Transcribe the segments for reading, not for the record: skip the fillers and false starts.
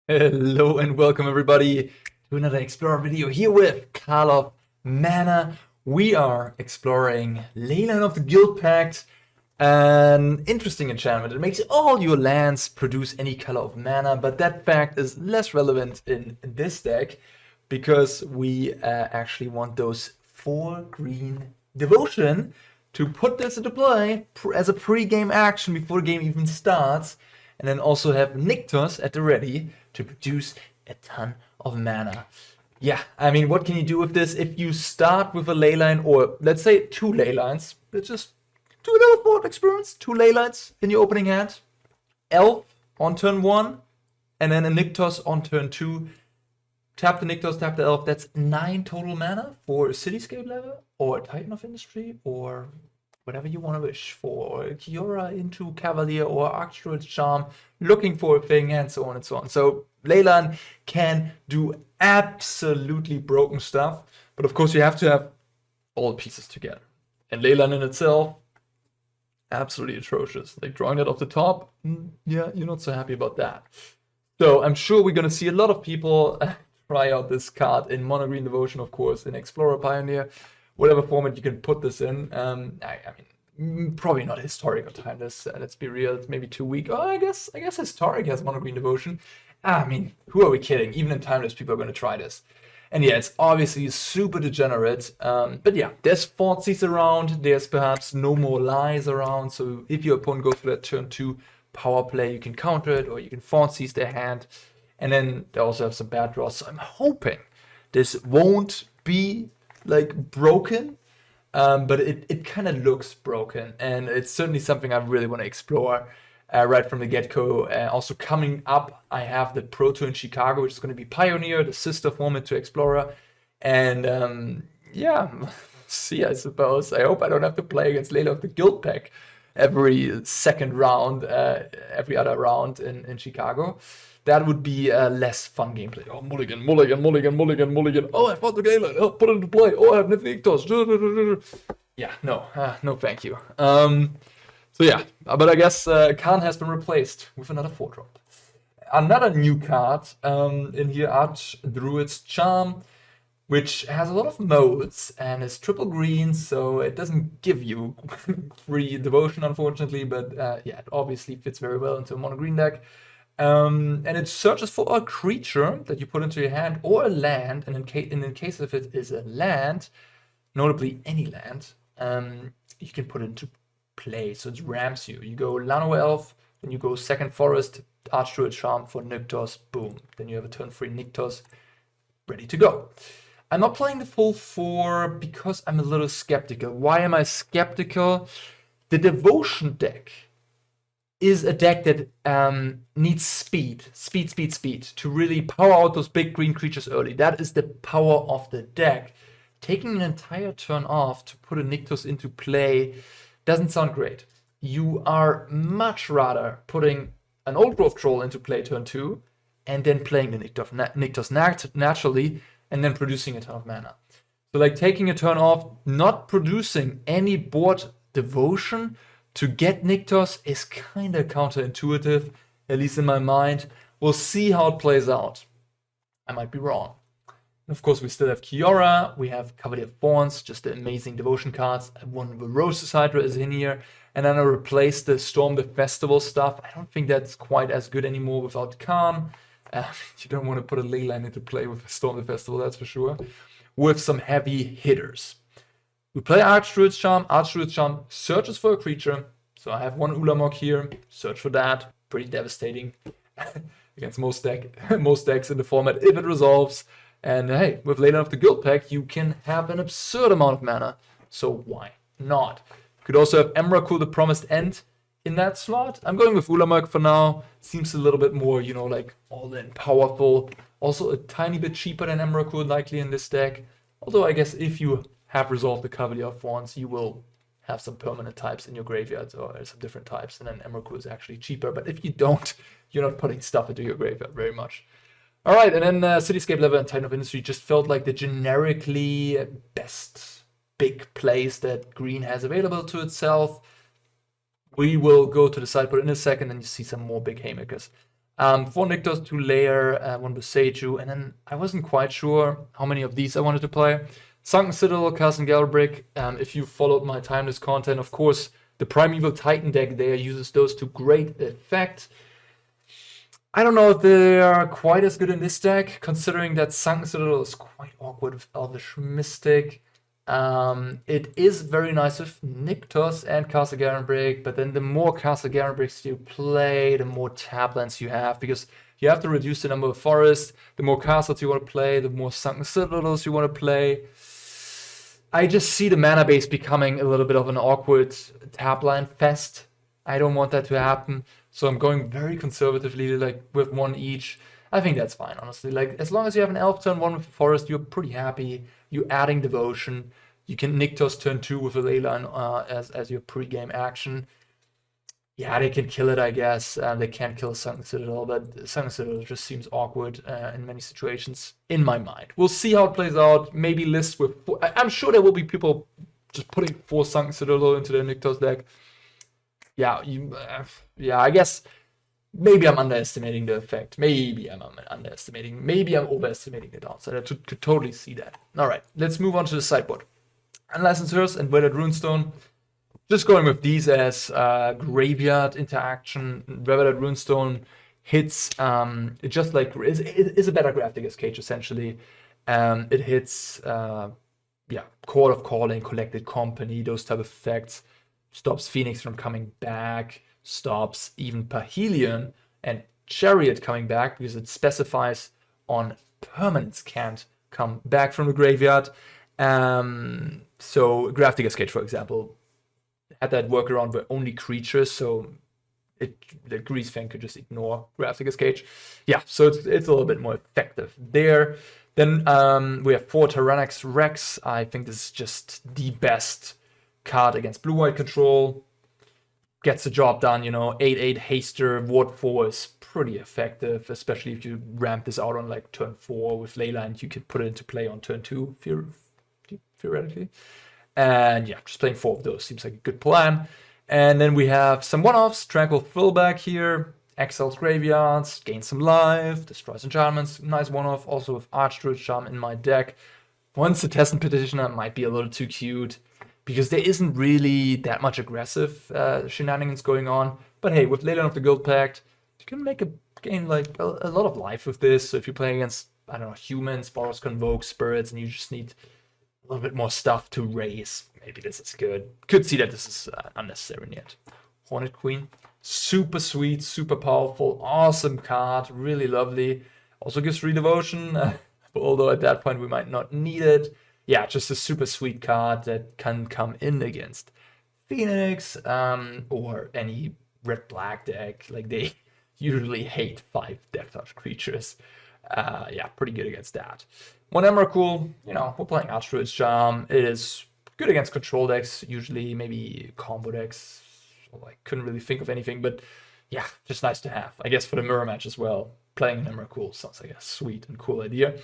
Hello and welcome everybody to another Explorer video here with Call of Mana. We are exploring Leyline of the Guildpact, an interesting enchantment. It makes all your lands produce any color of mana, but that fact is less relevant in this deck because we actually want those 4 green devotion to put this into play as a pre-game action before the game even starts, and then also have Nykthos at the ready to produce a ton of mana. Yeah, I mean, what can you do with this? If you start with a Leyline, or let's say 2 Leylines, let's just do a little thought experiments. 2 Leylines in your opening hand, Elf on turn 1, and then a Nykthos on turn 2. Tap the Nykthos, tap the Elf. That's 9 total mana for a Cityscape Leveler, or a Titan of Industry, or whatever you want to wish for. Kiora into Cavalier or Archdruid Charm, looking for a thing, and so on and so on. So Leyline can do absolutely broken stuff, but of course you have to have all the pieces together. And Leyline in itself, absolutely atrocious. Like drawing that off the top, yeah, you're not so happy about that. So I'm sure we're going to see a lot of people try out this card in Mono Green Devotion, of course, in Explorer Pioneer, whatever format you can put this in. I mean, probably not historic or timeless. Let's be real. It's maybe too weak. Oh, I guess historic has Mono Green Devotion. I mean, who are we kidding? Even in timeless, people are going to try this. And yeah, it's obviously super degenerate. But yeah, there's Thoughtseize around. There's perhaps no more lies around. So if your opponent goes for that turn 2 power play, you can counter it, or you can Thoughtseize their hand. And then they also have some bad draws. So I'm hoping this won't be like broken, but it kind of looks broken, and it's certainly something I really want to explore right from the get-go. Also coming up, I have the Pro Tour in Chicago, which is going to be Pioneer, the sister format to Explorer, and yeah, see, I suppose. I hope I don't have to play against Leyline of the Guildpact every second round, every other round in Chicago. That would be a less fun gameplay. Oh, mulligan, mulligan, mulligan, mulligan, mulligan. Oh, I fought the Galen. Oh, put it into play. Oh, I have Nykthos. Yeah, no, thank you. So yeah, but I guess Khan has been replaced with another 4-drop. Another new card in here, Archdruid's Charm, which has a lot of modes and is triple green, so it doesn't give you free devotion, unfortunately, but yeah, it obviously fits very well into a mono green deck. And it searches for a creature that you put into your hand or a land, and in case if it is a land, notably any land, you can put it into play. So it ramps you. You go Llanowar Elf, then you go Second Forest, Archdruid Charm for Nykthos, boom. Then you have a turn 3 Nykthos ready to go. I'm not playing the full 4 because I'm a little skeptical. Why am I skeptical? The Devotion deck is a deck that needs speed to really power out those big green creatures early. That is the power of the deck. Taking an entire turn off to put a Nykthos into play doesn't sound great. You are much rather putting an Old Growth Troll into play turn 2, and then playing the Nykthos naturally, and then producing a ton of mana. So like taking a turn off, not producing any board devotion to get Nykthos is kind of counterintuitive, at least in my mind. We'll see how it plays out. I might be wrong. And of course, we still have Kiora, we have Cavalier of Thorns, just the amazing devotion cards. One Voracious Hydra is in here, and then I replaced the Storm the Festival stuff. I don't think that's quite as good anymore without Khan. You don't want to put a Leyline into play with Storm the Festival, that's for sure. With some heavy hitters. We play Archdruid's Charm. Archdruid's Charm searches for a creature. So I have one Ulamog here. Search for that. Pretty devastating against most decks in the format if it resolves. And hey, with Leyline of the Guildpact, you can have an absurd amount of mana. So why not? You could also have Emrakul, the Promised End, in that slot. I'm going with Ulamog for now. Seems a little bit more, you know, like all-in powerful. Also a tiny bit cheaper than Emrakul likely in this deck. Although I guess if you have resolved the Cavalier of Thorns, you will have some permanent types in your graveyards, or some different types, and then Emrakul is actually cheaper. But if you don't, you're not putting stuff into your graveyard very much. All right, and then Cityscape Leveler and Titan of Industry just felt like the generically best big plays that green has available to itself. We will go to the sideboard in a second, and you see some more big haymakers. 4 Nykthos, 2 Lair, 1 Boseiju, and then I wasn't quite sure how many of these I wanted to play. Sunken Citadel, Castle Garenbrig. If you followed my timeless content, of course, the Primeval Titan deck there uses those to great effect. I don't know if they are quite as good in this deck, considering that Sunken Citadel is quite awkward with Elvish Mystic. It is very nice with Nykthos and Castle Garenbrig, but then the more Castle Garenbrigs you play, the more tap lands you have, because you have to reduce the number of forests. The more castles you want to play, the more Sunken Citadels you want to play. I just see the mana base becoming a little bit of an awkward tap land fest. I don't want that to happen, so I'm going very conservatively, like with 1 each. I think that's fine, honestly. Like, as long as you have an Elf turn 1 with Forest, you're pretty happy. You're adding Devotion. You can Nykthos turn 2 with a Leyline as your pre-game action. Yeah, they can kill it, I guess. They can't kill Sunken Citadel, but Sunken Citadel just seems awkward in many situations, in my mind. We'll see how it plays out. Maybe list with... I'm sure there will be people just putting 4 Sunken Citadel into their Nykthos deck. Yeah, I guess maybe I'm underestimating the effect. Maybe I'm underestimating. Maybe I'm overestimating the downside. I could totally see that. All right, let's move on to the sideboard. Unlicensed Hearse and Weathered Runestone. Just going with these as graveyard interaction. Weathered Runestone hits just like it is a better Grafdigger's Cage essentially. It hits Court of Calling, Collected Company, those type of effects. Stops Phoenix from coming back, stops even Parhelion and Chariot coming back because it specifies on permanents can't come back from the graveyard. So Grafdigger's Cage, for example, had that workaround where only creatures, so the Greasefang could just ignore Grafdigger's Cage. Yeah, so it's a little bit more effective there. Then we have 4 Tyrranax Rex. I think this is just the best card against blue-white control. Gets the job done, 8/8 haster, ward 4 is pretty effective, especially if you ramp this out on like turn 4 with Leyline. You could put it into play on turn 2, theoretically. And yeah, just playing 4 of those seems like a good plan. And then we have some one-offs. Tranquil Frillback here. Exiles graveyards, gains some life, destroys enchantments. Nice one-off. Also with Archdruid Charm in my deck. One Setessan Petitioner might be a little too cute, because there isn't really that much aggressive shenanigans going on. But hey, with Leyline of the Guildpact, you can gain like a lot of life with this. So if you're playing against, I don't know, humans, Boros Convoke, spirits, and you just need a little bit more stuff to raise, maybe this is good. Could see that this is unnecessary yet. Hornet Queen, super sweet, super powerful, awesome card, really lovely. Also gives free devotion, although at that point we might not need it. Yeah, just a super sweet card that can come in against Phoenix or any red-black deck. Like, they usually hate 5 Death Touch creatures. Yeah, pretty good against that. 1 Emrakul, we're playing Archdruid's Charm. It is good against control decks, usually, maybe combo decks. Well, I couldn't really think of anything, but yeah, just nice to have. I guess for the mirror match as well, playing an Emrakul sounds like a sweet and cool idea.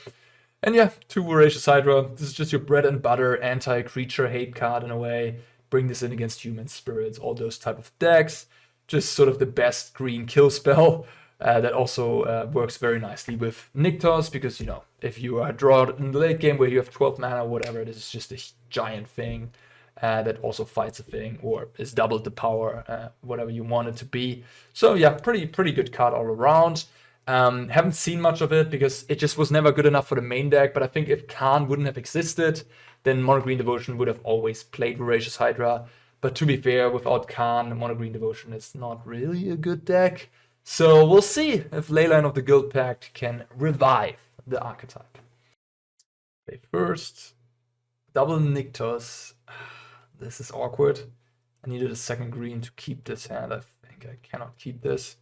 And yeah, 2 Voracious Hydra. This is just your bread and butter anti-creature hate card in a way. Bring this in against human spirits, all those type of decks. Just sort of the best green kill spell. That also works very nicely with Nykthos, because, if you are drawn in the late game where you have 12 mana or whatever, this is just a giant thing that also fights a thing, or is doubled the power, whatever you want it to be. So yeah, pretty good card all around. Haven't seen much of it because it just was never good enough for the main deck, but I think if Khan wouldn't have existed, then Mono Green Devotion would have always played Voracious Hydra. But to be fair, without Khan, Mono Green Devotion is not really a good deck. So we'll see if Leyline of the Guildpact can revive the archetype. Okay, first, double Nykthos. This is awkward. I needed a second green to keep this hand. I think I cannot keep this.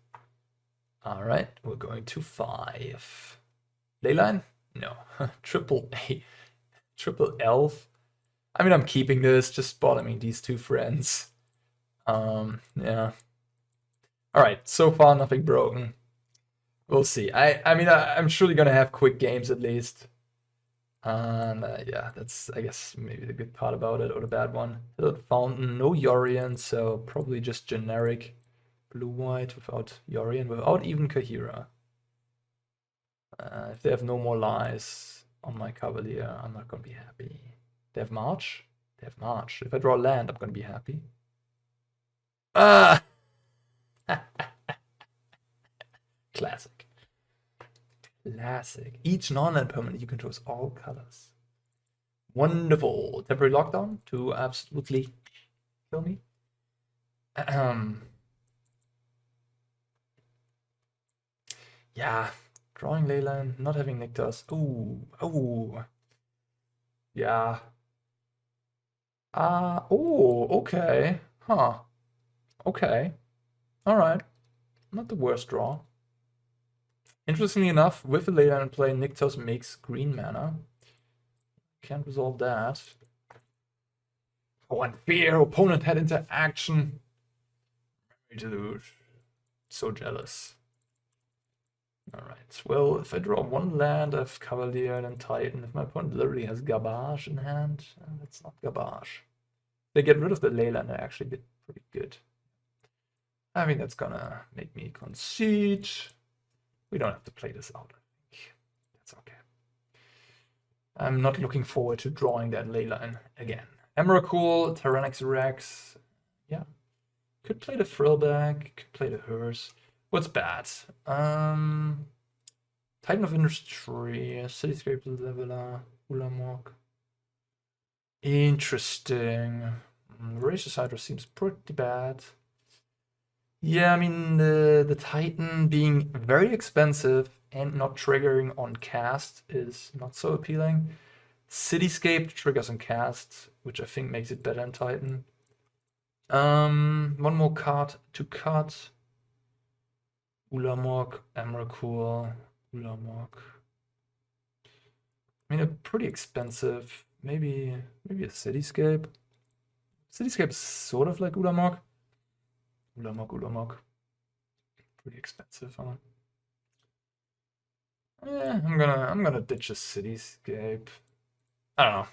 Alright, we're going to 5. Leyline? No. Triple A. Triple Elf. I mean, I'm keeping this, just bottoming these 2 friends. Yeah. Alright, so far nothing broken. We'll see. I mean, I'm surely gonna have quick games at least. And yeah, that's, I guess, maybe the good part about it, or the bad one. Little Fountain, no Yorion, so probably just generic blue-white without Yori and without even Kiora. If they have no more lies on my Cavalier, I'm not gonna be happy. They have March? They have March. If I draw land, I'm gonna be happy. Ah! Classic. Classic. Each non-land permanent you control is all colors. Wonderful. Temporary lockdown to absolutely kill me. Yeah. Drawing Leyline, not having Nykthos. Oh. Yeah. Okay. Huh. Okay. Alright. Not the worst draw. Interestingly enough, with the Leyline in play, Nykthos makes green mana. Can't resolve that. Oh, and fear! Opponent head into action. So jealous. Alright, well, if I draw one land, I have Cavalier and Titan. If my opponent literally has garbage in hand, that's not garbage. If they get rid of the Leyline, I actually did pretty good. I think that's gonna make me concede. We don't have to play this out, I think. That's okay. I'm not looking forward to drawing that Leyline again. Emrakul, Tyrranax Rex. Yeah. Could play the Frillback, could play the Hearse. What's bad? Titan of Industry, Cityscape Leveler, Ulamog. Interesting. Voracious Hydra seems pretty bad. Yeah, I mean, the Titan being very expensive and not triggering on cast is not so appealing. Cityscape triggers on cast, which I think makes it better in Titan. One more card to cut. Ulamog, Emrakul, Ulamog. I mean, a pretty expensive. Maybe a Cityscape. Cityscape is sort of like Ulamog. Ulamog. Pretty expensive, huh? Yeah, I'm gonna ditch a Cityscape. I don't know.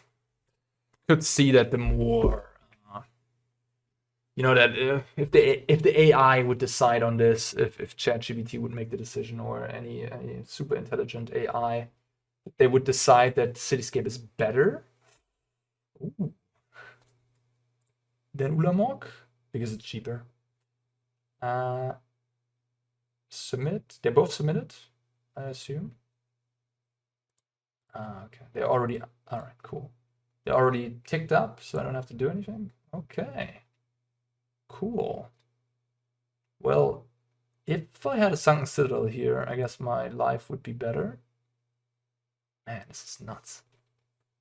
Could see that the more, you know, that if the AI would decide on this, if ChatGPT would make the decision, or any super intelligent AI, they would decide that Cityscape is better. Ooh. Than Ulamog because it's cheaper. Submit. They're both submitted, I assume. Okay. They're already. All right. Cool. They're already ticked up, so I don't have to do anything. Okay. Cool. Well, if I had a Sunken Citadel here, I guess my life would be better. Man, this is nuts.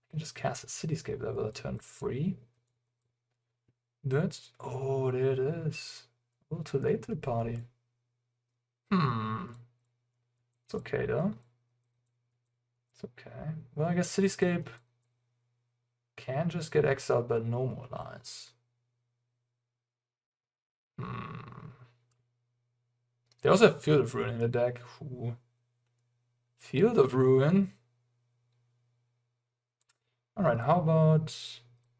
I can just cast a Cityscape Leveler turn 3. That's. Oh, there it is. A little too late to the party. It's okay though. It's okay. Well, I guess Cityscape can just get exiled but no more lies. They also have Field of Ruin in the deck. Ooh. Field of Ruin. Alright, how about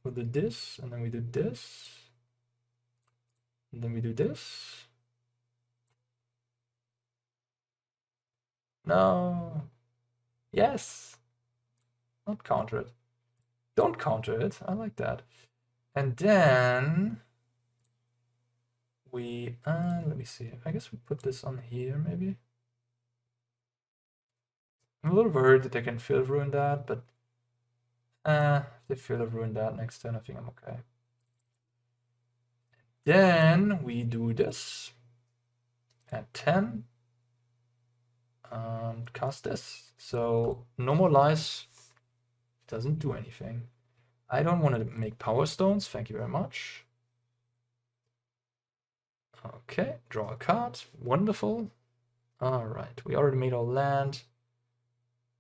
we do this, and then we do this, and then we do this. No. Yes. Not counter it. Don't counter it. I like that. And then we let me see. I guess we put this on here maybe. I'm a little worried that they can Field of Ruin that, but if they Field of Ruin that next turn, I think I'm okay. Then we do this at 10. Cast this. So no more lies. Doesn't do anything. I don't want to make power stones. Thank you very much. Okay, draw a card. Wonderful. All right, we already made our land.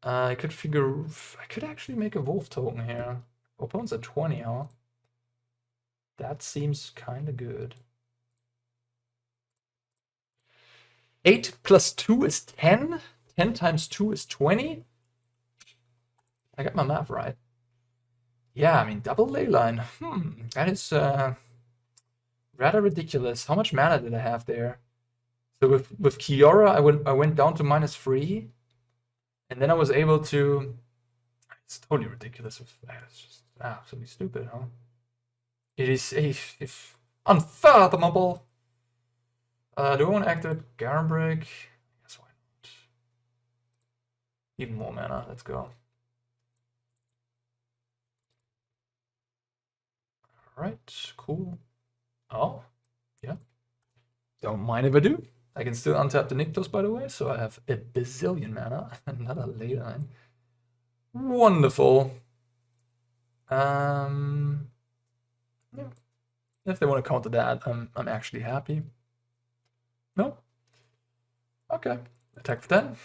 I could actually make a wolf token here. Opponent's at 20, huh? That seems kind of good. 8 plus 2 is 10. 10 times 2 is 20. I got my math right. Yeah, I mean, double Leyline. That is rather ridiculous. How much mana did I have there? So with Kiora, I went down to -3, and then I was able to. It's totally ridiculous. It's just absolutely stupid, huh? It is if unfathomable. Do I want to activate Garenbrig? Yes, why not? Even more mana. Let's go. Alright, cool. Oh, yeah. Don't mind if I do. I can still untap the Nykthos, by the way, so I have a bazillion mana. Another Leyline. Wonderful. Yeah. If they want to counter that, I'm actually happy. No? Okay. Attack for 10.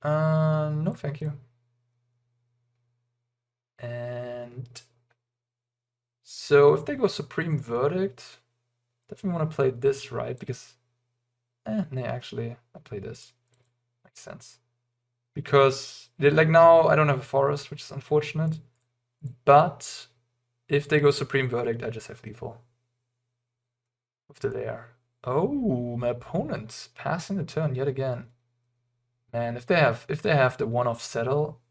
No, thank you. And so if they go Supreme Verdict, definitely want to play this, right? Because, no, actually, I play this. Makes sense. Because, like now, I don't have a forest, which is unfortunate. But if they go Supreme Verdict, I just have lethal. With the Lair. Oh, my opponent's passing the turn yet again. Man, if they have the one-off settle,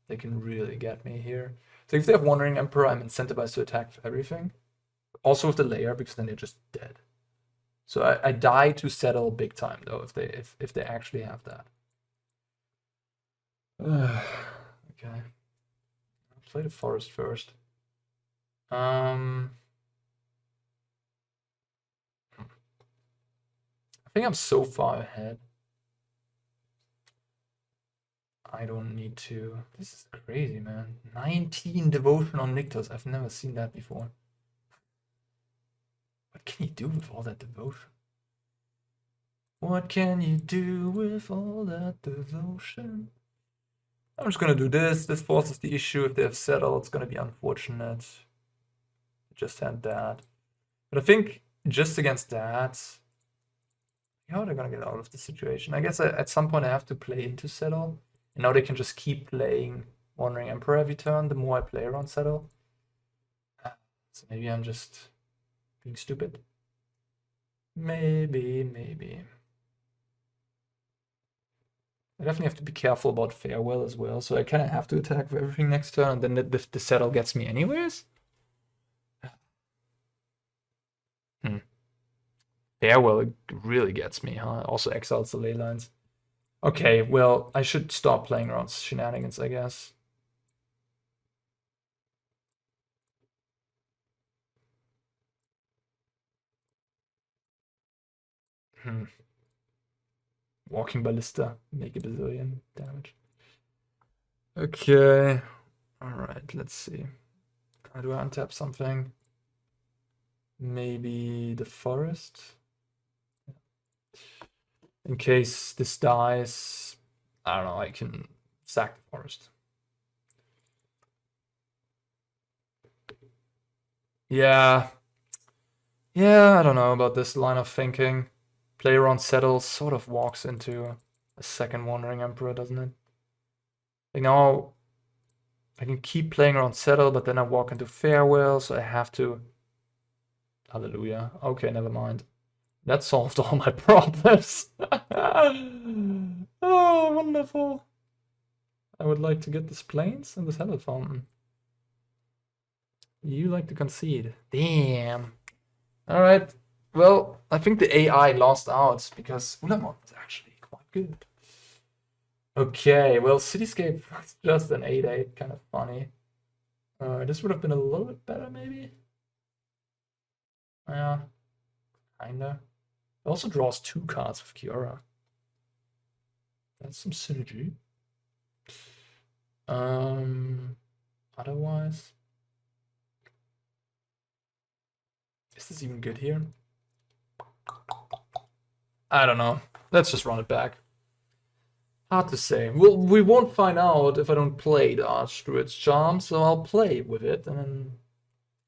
they can really get me here. So if they have Wandering Emperor, I'm incentivized to attack for everything. Also with the Lair, because then they're just dead. So I die to settle big time though, if they actually have that. Okay. I'll play the forest first. I think I'm so far ahead. I don't need to. This is crazy, man. 19 devotion on Nykthos. I've never seen that before. What can you do with all that devotion? What can you do with all that devotion? I'm just gonna do this. This forces the issue. If they have settled, it's gonna be unfortunate. Just had that. But I think just against that, how are they gonna get out of the situation? I guess at some point I have to play into settle. And now they can just keep playing Wandering Emperor every turn the more I play around settle. So maybe I'm just being stupid. Maybe. I definitely have to be careful about Farewell as well. So I kind of have to attack for everything next turn, and then the settle gets me anyways. Farewell really gets me, huh? Also exiles the ley lines. Okay, well, I should stop playing around shenanigans, I guess. Walking Ballista, make a bazillion damage. Okay, alright, let's see. How do I untap something? Maybe the forest? In case this dies, I don't know, I can sack the forest. Yeah, I don't know about this line of thinking. Play around settle sort of walks into a second Wandering Emperor, doesn't it? Like now, I can keep playing around settle, but then I walk into Farewell, so I have to... Hallelujah. Okay, never mind. That solved all my problems. Oh, wonderful. I would like to get this Plains and this Hellet Fountain. You like to concede. Damn. Alright. Well, I think the AI lost out because Ulamog was actually quite good. Okay, well, Cityscape was just an 8/8, kind of funny. This would have been a little bit better, maybe? Yeah, kinda. It also draws 2 cards with Kiora. That's some synergy. Otherwise... Is this even good here? I don't know. Let's just run it back. Hard to say. Well, we won't find out if I don't play the Archdruid's Charm, so I'll play with it, and then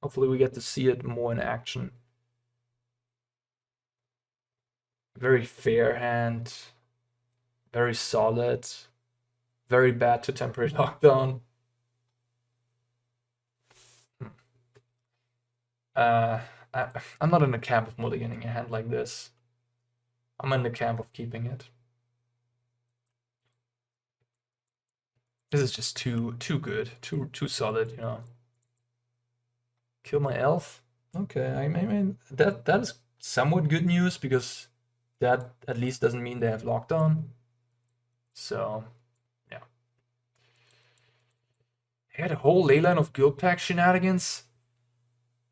hopefully we get to see it more in action. Very fair hand. Very solid. Very bad to temporary lockdown. I'm not in the camp of mulliganing a hand like this. I'm in the camp of keeping it. This is just too good, too solid, you know. Kill my elf. Okay, I mean that is somewhat good news because that at least doesn't mean they have lockdown. So yeah. I had a whole Leyline of Guildpact shenanigans.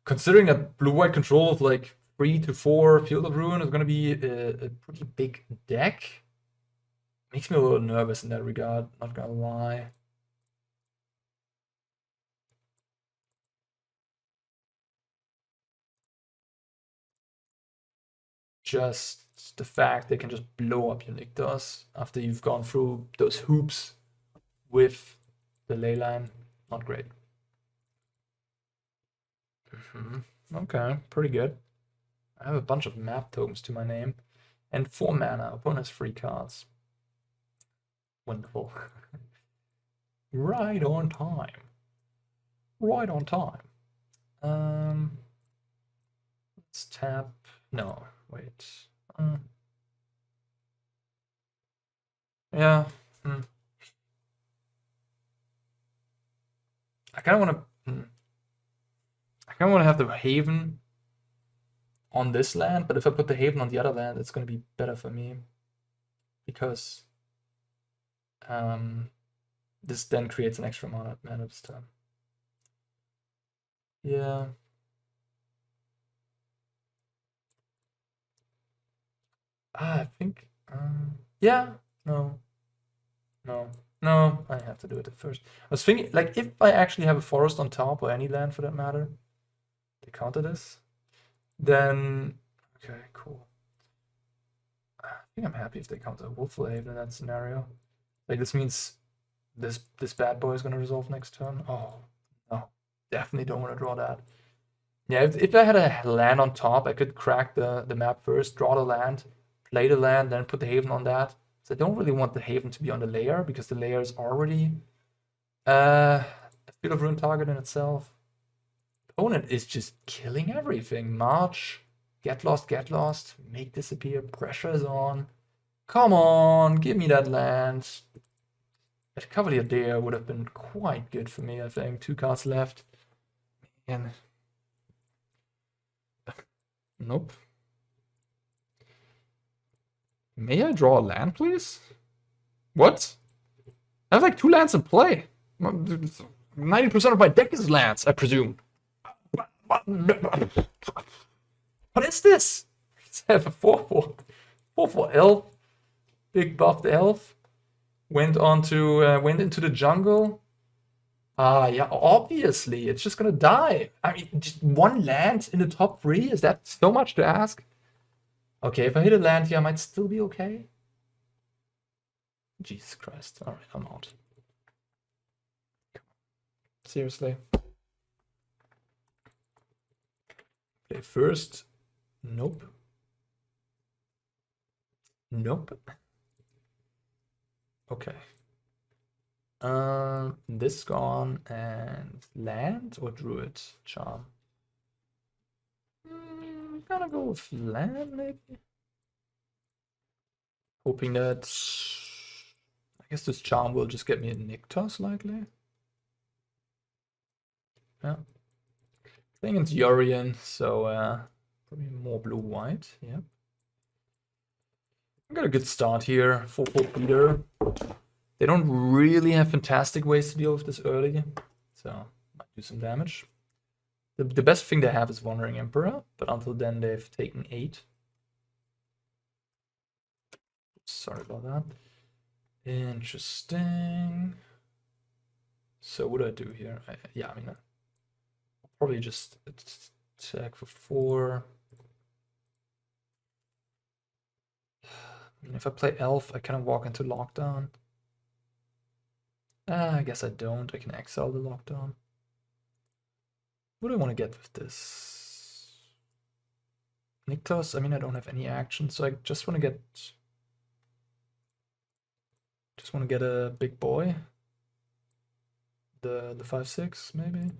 Considering that blue-white control of like 3 to 4 Field of Ruin is gonna be a pretty big deck. Makes me a little nervous in that regard, not gonna lie. Just the fact they can just blow up your Nykthos after you've gone through those hoops with the Leyline, not great. Okay, pretty good. I have a bunch of map tokens to my name. And 4 mana. Opponent has 3 cards. Wonderful. Right on time. Right on time. Let's tap. No, wait. Yeah. I kind of want to. I kind of want to have the Haven on this land, but if I put the Haven on the other land, it's going to be better for me because this then creates an extra mana this turn. Yeah. I think. Yeah. No. I have to do it at first. I was thinking, like, if I actually have a forest on top, or any land for that matter, they counter this, then okay, cool. I think I'm happy if they counter Wolfwillow Haven in that scenario. Like, this means this bad boy is gonna resolve next turn. Oh no, definitely don't want to draw that. Yeah, if I had a land on top, I could crack the map first, draw the land, play the land, then put the Haven on that. So I don't really want the Haven to be on the Lair because the Lair is already a Field of Ruin target in itself. Opponent is just killing everything. March, get lost, make disappear, pressure is on. Come on, give me that land. That Cavalier there would have been quite good for me, I think. 2 cards left. And nope. May I draw a land, please? What? I have like 2 lands in play. 90% of my deck is lands, I presume. What is this? I have a 4/4 elf. Big buffed elf. Went into the jungle. Yeah, obviously. It's just gonna die. I mean, just 1 land in the top 3? Is that so much to ask? Okay, if I hit a land here, I might still be okay. Jesus Christ. Alright, I'm out. Seriously. Play first. Nope. Okay. This gone and land or druid charm? I'm gonna go with land maybe. Hoping that I guess this charm will just get me a Nykthos likely. Yeah. Playing into Yorion, so probably more blue-white, yeah. I got a good start here, 4/4 beater. They don't really have fantastic ways to deal with this early, so might do some damage. The best thing they have is Wandering Emperor, but until then they've taken 8. Sorry about that. Interesting. So what do I do here? Yeah, I mean, I'll probably just attack for 4. I mean, if I play Elf, I kind of walk into Lockdown. I guess I don't. I can exile the Lockdown. What do I want to get with this? Nykthos? I mean, I don't have any action, so I just want to get... Just want to get a big boy. The 5/6, maybe?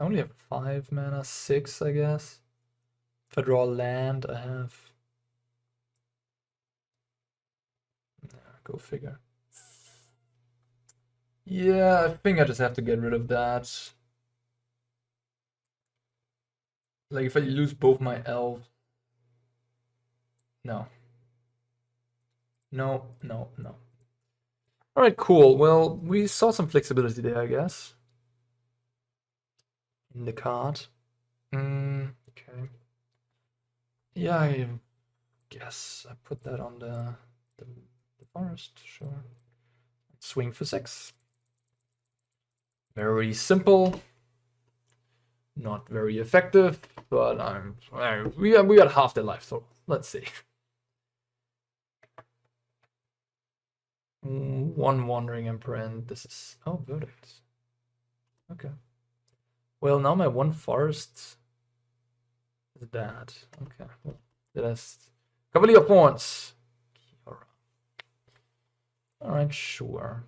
I only have 5 mana, 6, I guess. If I draw land, I have... Go figure. Yeah, I think I just have to get rid of that. Like, if I lose both my elves. No. No, no, no. Alright, cool. Well, we saw some flexibility there, I guess. In the card. Okay. Yeah, I guess I put that on the forest, sure. Swing for 6. Very simple. Not very effective, but we got half their life, so let's see. One Wandering Imprint. This is Verdict. Okay. Well, now my one forest is bad. Okay. Well, that's Cavalier of Thorns. Kiora. Alright, sure.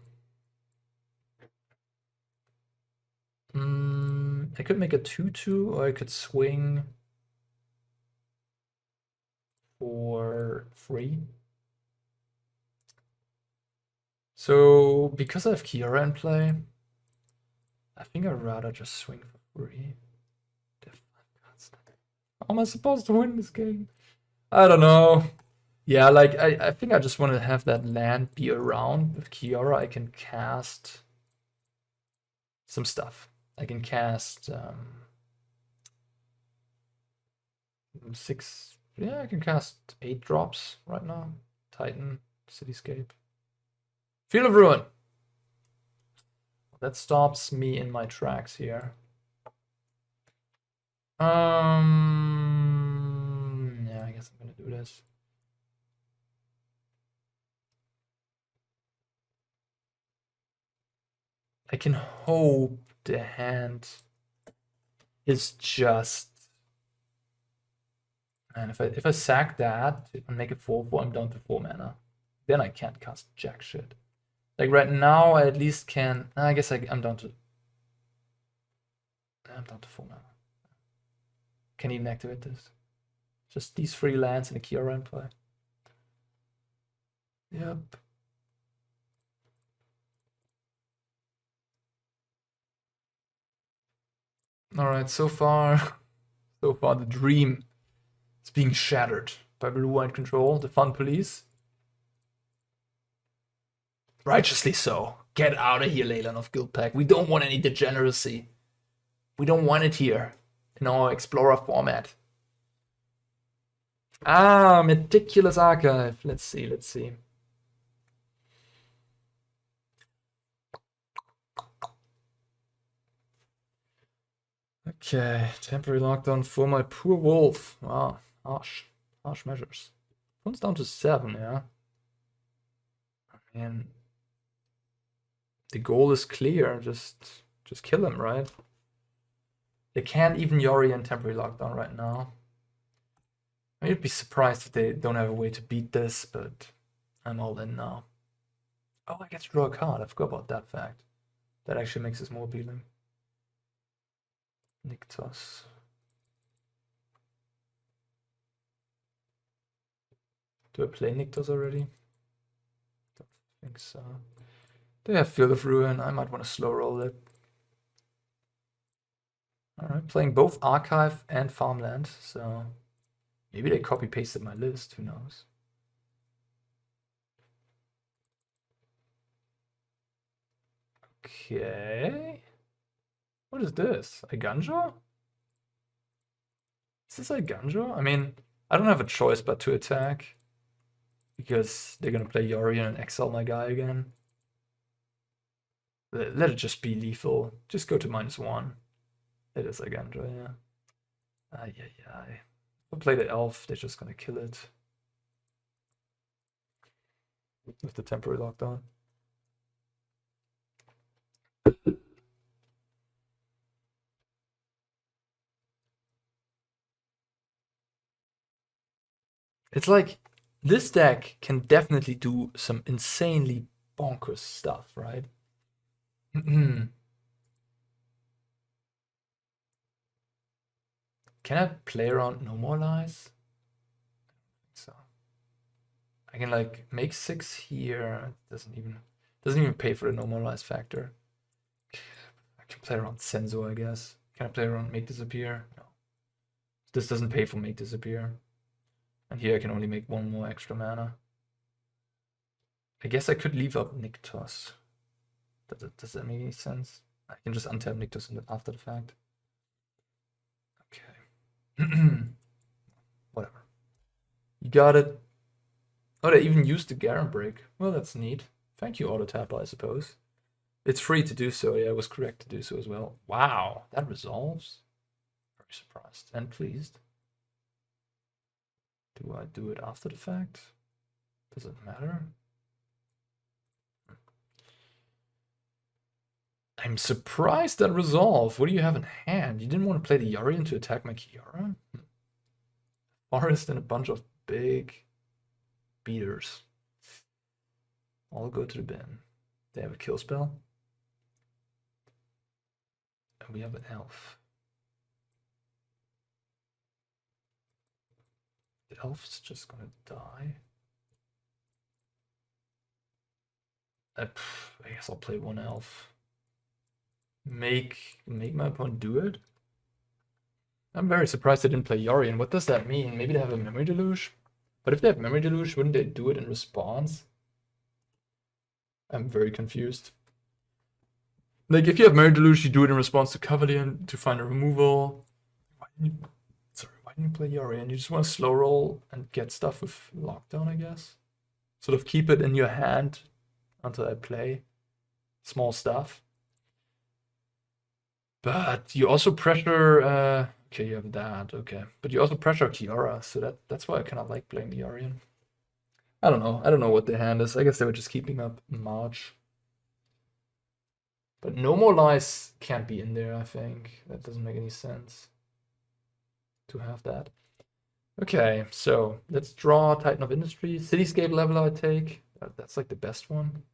I could make a 2/2, or I could swing for 3. So, because I have Kiora in play, I think I'd rather just swing for 3. How am I supposed to win this game? I don't know. Yeah, like, I think I just want to have that land be around. With Kiora, I can cast some stuff. I can cast 6. Yeah, I can cast 8 drops right now. Titan, Cityscape. Field of Ruin. That stops me in my tracks here. Yeah, I guess I'm gonna do this. I can hope the hand is just. And if I sack that and make it 4/4, I'm down to 4 mana. Then I can't cast jack shit. Like right now, I at least can. I guess I'm down to. I'm down to 4 mana. Can't even activate this. Just these 3 lands and a Kiora in play. Yep. Alright, so far the dream is being shattered by blue-white control, the fun police. Righteously so. Get out of here, Leyline of Guildpact. We don't want any degeneracy. We don't want it here in our Explorer format. Ah, Meticulous Archive. Let's see. Okay, temporary lockdown for my poor wolf. Wow, harsh measures. One's down to 7, yeah. I mean, the goal is clear. Just kill him, right? They can't even Yori and temporary lockdown right now. I mean, I'd be surprised if they don't have a way to beat this, but I'm all in now. Oh, I get to draw a card. I forgot about that fact. That actually makes this more appealing. Nykthos. Do I play Nykthos already? Don't think so. They have Field of Ruin. I might want to slow roll it. Alright, playing both Archive and Farmland, so maybe they copy pasted my list, who knows. Okay. What is this? A Ganjo? Is this a Ganjo? I mean, I don't have a choice but to attack. Because they're gonna play Yorion and exile my guy again. Let it just be lethal. Just go to -1. It is a Ganjo, yeah. Ay. If I play the elf, they're just gonna kill it. With the temporary lockdown. It's like, this deck can definitely do some insanely bonkers stuff, right? Can I play around No More Lies? I don't think so. I can like make 6 here. It doesn't even pay for the normalize factor. I can play around Senzo, I guess. Can I play around make disappear? No. This doesn't pay for make disappear. And here I can only make 1 more extra mana. I guess I could leave up Nykthos. Does that make any sense? I can just untap Nykthos after the fact. Okay. Whatever. You got it. Oh, they even used the Garenbrig. Well, that's neat. Thank you, Auto Tapper, I suppose. It's free to do so. Yeah, I was correct to do so as well. Wow, that resolves. Very surprised and pleased. Do I do it after the fact? Does it matter? I'm surprised at resolve. What do you have in hand? You didn't want to play the Yorion to attack my Kiora? Forest and a bunch of big beaters. All go to the bin. They have a kill spell. And we have an elf. The elf's just gonna die. I guess I'll play 1 elf. Make my opponent do it? I'm very surprised they didn't play Yorion. What does that mean? Maybe they have a Memory Deluge? But if they have Memory Deluge, wouldn't they do it in response? I'm very confused. Like, if you have Memory Deluge, you do it in response to Cavalier to find a removal. Why didn't you play Yorion? You just want to slow roll and get stuff with lockdown, I guess? Sort of keep it in your hand until I play small stuff. But you also pressure, okay, you have that, okay. But you also pressure Kiora, so that's why I kind of like playing the Yorion. I don't know what their hand is. I guess they were just keeping up March. But no more lies can't be in there, I think. That doesn't make any sense to have that. Okay, so let's draw Titan of Industry. Cityscape Leveler I take. That's like the best one.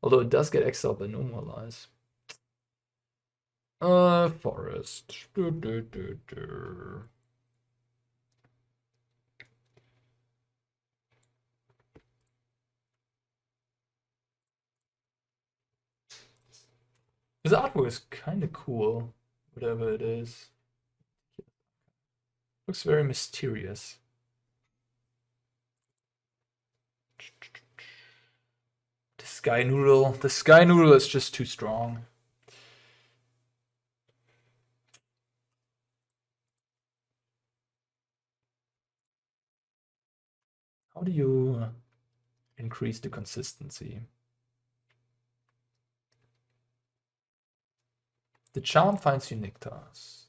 Although it does get exiled by no more lies. Forest. This artwork is kind of cool, whatever it is. Looks very mysterious. The Sky Noodle. The Sky Noodle is just too strong. How do you increase the consistency? The charm finds you Nykthos.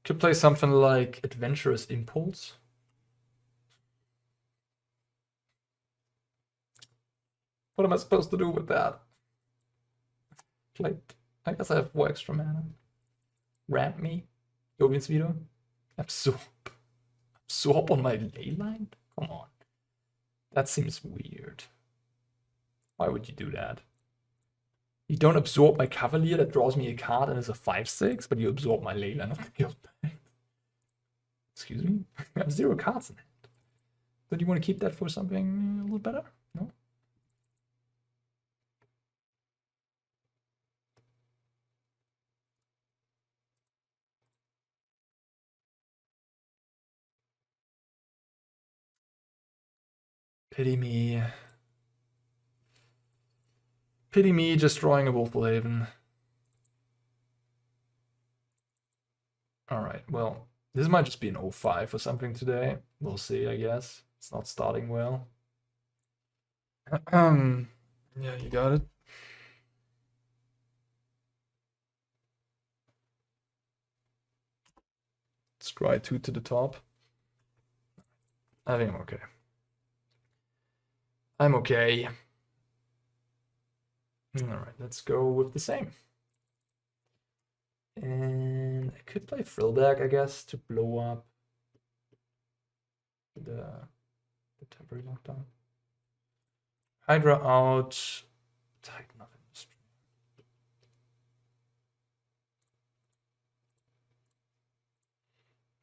Could play something like Adventurous Impulse. What am I supposed to do with that? Like, I guess I have 4 extra mana. Ramp me. Jovian's Veto. Absorb on my Leyline? Come on. That seems weird. Why would you do that? You don't absorb my Cavalier that draws me a card and is a 5/6, but you absorb my Leyline of the Guildpact. Excuse me? I have 0 cards in hand. Don't you want to keep that for something a little better? No? Pity me. Pity me just drawing a Wolfwillow Haven. Alright, well, this might just be an 0-5 or something today. We'll see, I guess. It's not starting well. Yeah, you got it. Scry 2 to the top. I think I'm okay. I'm okay. Alright, let's go with the same. And I could play Frillback, I guess, to blow up the temporary lockdown. Hydra out. Titan of Industry.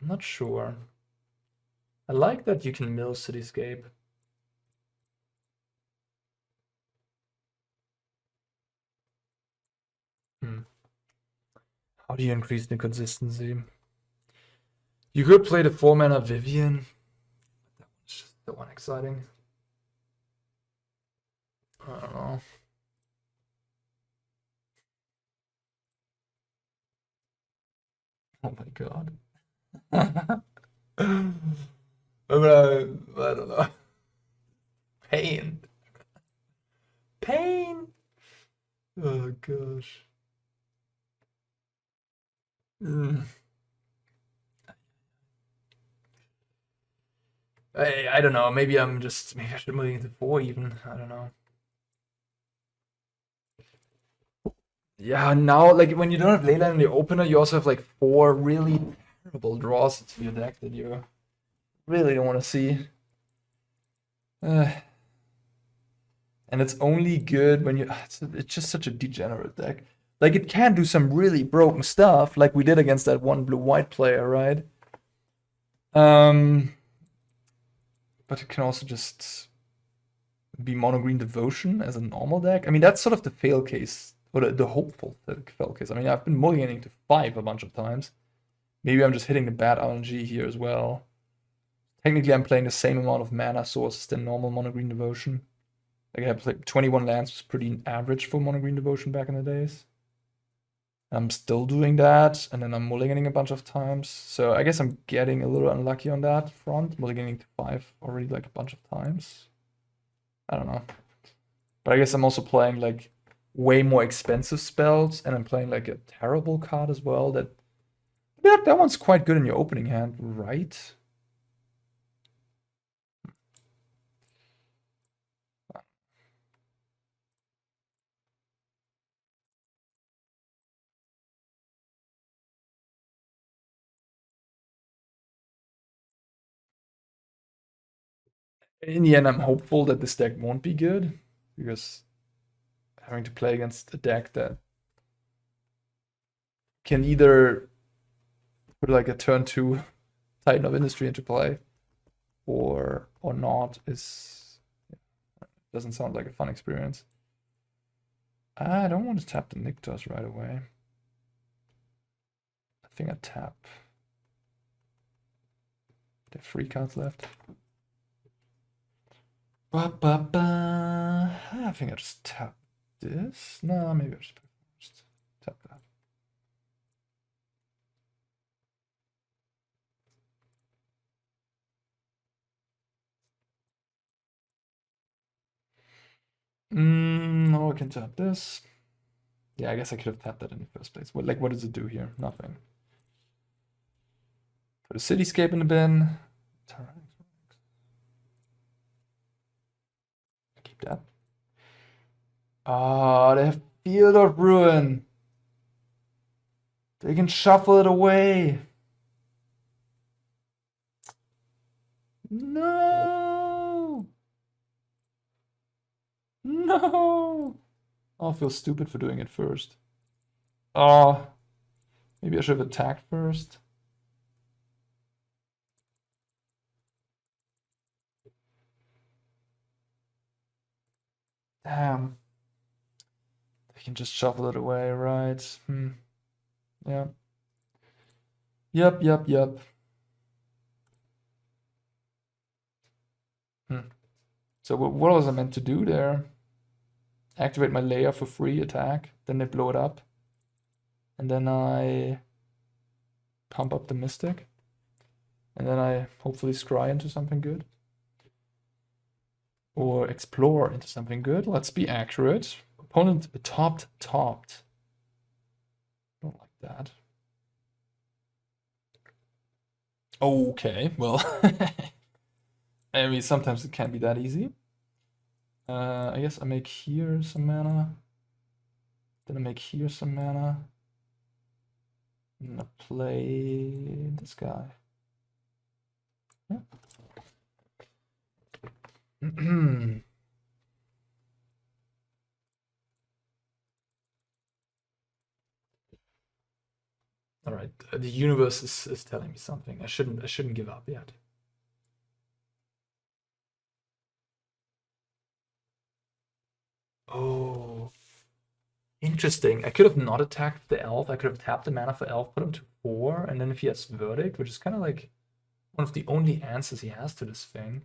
I'm not sure. I like that you can mill Cityscape. How do you increase the consistency? You could play the 4-mana Vivian. That one's just the one exciting. I don't know. Oh my god. I don't know. Pain. Pain. Oh gosh. I don't know. Maybe I should move into 4 even. I don't know. Yeah, now like when you don't have Leyline in the opener, you also have like 4 really terrible draws to your deck that you really don't want to see. And it's only good when it's just such a degenerate deck. Like it can do some really broken stuff, like we did against that one blue-white player, right? But it can also just be mono green devotion as a normal deck. I mean, that's sort of the fail case, or the hopeful fail case. I mean, I've been mulliganing to 5 a bunch of times. Maybe I'm just hitting the bad RNG here as well. Technically, I'm playing the same amount of mana sources than normal mono green devotion. Like I had played 21 lands, was pretty average for mono green devotion back in the days. I'm still doing that, and then I'm mulliganing a bunch of times. So I guess I'm getting a little unlucky on that front, mulliganing to 5 already like a bunch of times. I don't know. But I guess I'm also playing like way more expensive spells, and I'm playing like a terrible card as well. That one's quite good in your opening hand, right? In the end, I'm hopeful that this deck won't be good, because having to play against a deck that can either put like a turn 2 Titan of Industry into play or not doesn't sound like a fun experience. I don't want to tap the Nykthos right away. I think I tap. There are 3 cards left. I think I just tap this. No, maybe I just tap that. No, I can tap this. Yeah, I guess I could have tapped that in the first place. What does it do here? Nothing. Put a Cityscape in the bin. Tyrranax Rex. Keep that. Ah, they have Field of Ruin. They can shuffle it away. No. No. Oh, I feel stupid for doing it first. Oh, maybe I should have attacked first. Damn. They can just shuffle it away, right? Yeah. Yep. So what was I meant to do there? Activate my Lair for free, attack, then they blow it up. And then I pump up the Mystic. And then I hopefully scry into something good. Or explore into something good. Let's be accurate. Opponent topped. Don't like that. Okay, well. I mean, sometimes it can't be that easy. I guess I make here some mana. Then I make here some mana. And I play this guy. Yeah. All right, the universe is telling me something. I shouldn't give up yet. Oh, Interesting. I could have not attacked the elf. I could have tapped the mana for elf, put him to 4, and then if he has Verdict, which is kind of like one of the only answers he has to this thing.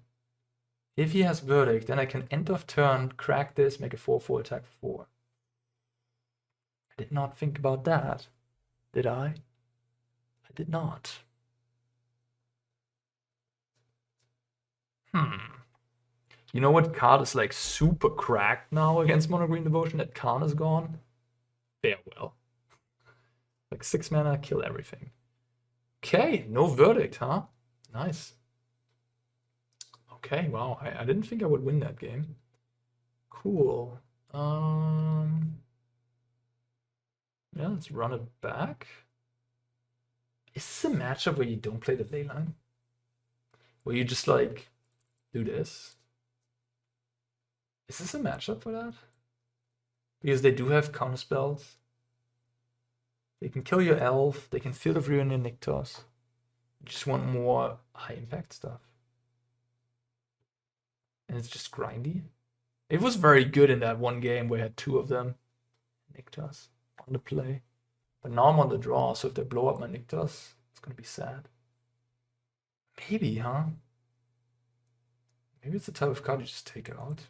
If he has Verdict, then I can end of turn, crack this, make a 4/4 attack for 4. I did not think about that. Did I? I did not. You know what card is like super cracked now against Mono Green Devotion? That Khan is gone. Farewell. Like 6 mana, kill everything. Okay, no Verdict, huh? Nice. Okay, wow. I didn't think I would win that game. Cool. Yeah, let's run it back. Is this a matchup where you don't play the Leyline? Where you just like do this? Is this a matchup for that? Because they do have counter spells. They can kill your elf, they can Field of Ruin your Nykthos. You just want more high impact stuff. And it's just grindy. It was very good in that one game where I had 2 of them. Nykthos on the play. But now I'm on the draw, so if they blow up my Nykthos, it's gonna be sad. Maybe, huh? Maybe it's the type of card you just take out.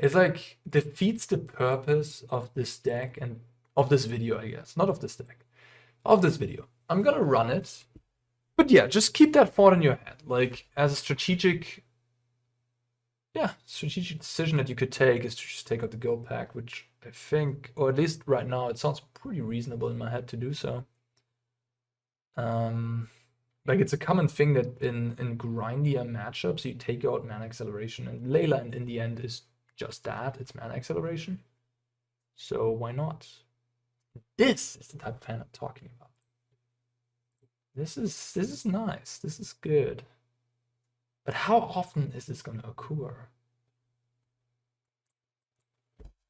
It's like defeats the purpose of this deck and of this video, I guess. Not of this deck. Of this video. I'm gonna run it. But yeah, just keep that thought in your head. Like, as a strategic decision that you could take is to just take out the Guildpact, which I think, or at least right now, it sounds pretty reasonable in my head to do so. Like, it's a common thing that in grindier matchups, you take out mana acceleration, and Leyline in the end is just that, it's mana acceleration. So why not? This is the type of hand I'm talking about. This is nice. This is good. But how often is this going to occur?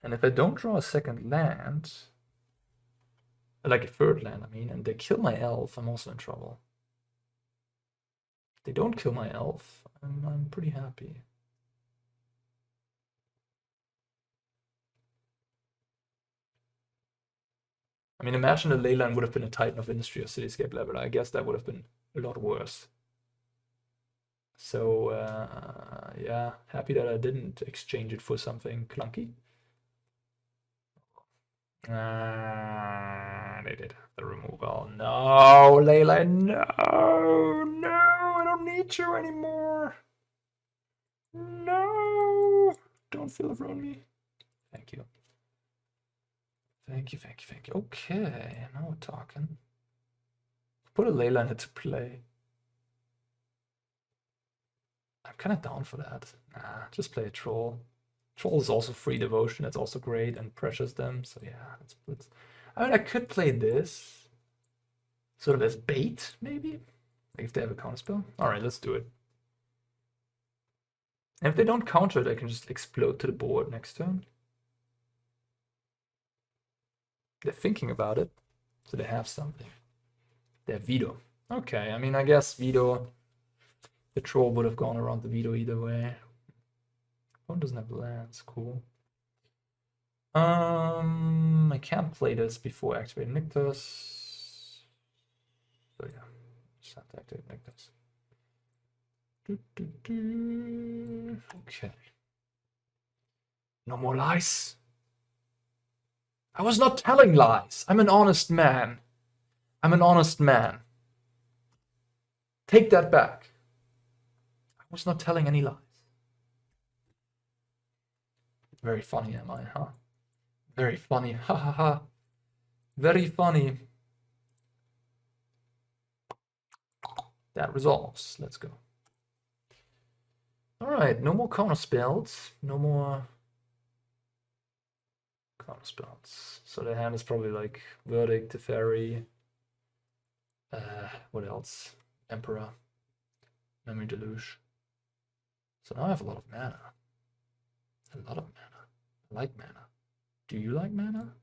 And if I don't draw a second land, like a third land, I mean, and they kill my elf, I'm also in trouble. If they don't kill my elf, I'm pretty happy. I mean, imagine the Leyline would have been a Titan of Industry or Cityscape Leveler. I guess that would have been a lot worse. So, yeah, happy that I didn't exchange it for something clunky. They did the removal. No, Leyline, no, I don't need you anymore. No, don't feel around me. Thank you. Thank you. Okay, now we're talking. Put a Leyline into play. I'm kind of down for that. Nah, just play a Troll. Troll is also free devotion. That's also great and pressures them. So yeah, let's. I mean, I could play this sort of as bait, maybe. Like if they have a counterspell. All right, let's do it. And if they don't counter it, I can just explode to the board next turn. They're thinking about it, so they have something. They have veto. Okay, I mean, I guess veto. The Troll would have gone around the veto either way. One doesn't have lands, cool. I can't play this before activating Nykthos. So yeah, just have to activate Nykthos. Okay. No more lies. I was not telling lies. I'm an honest man. Take that back. I was not telling any lies. Very funny, am I, huh? Very funny. Ha ha ha. Very funny. That resolves. Let's go. Alright, no more counter spells. No more counter spells. So the hand is probably like Verdict, Teferi. What else? Emperor. Memory Deluge. So now I have a lot of mana. A lot of mana. I like mana. Do you like mana?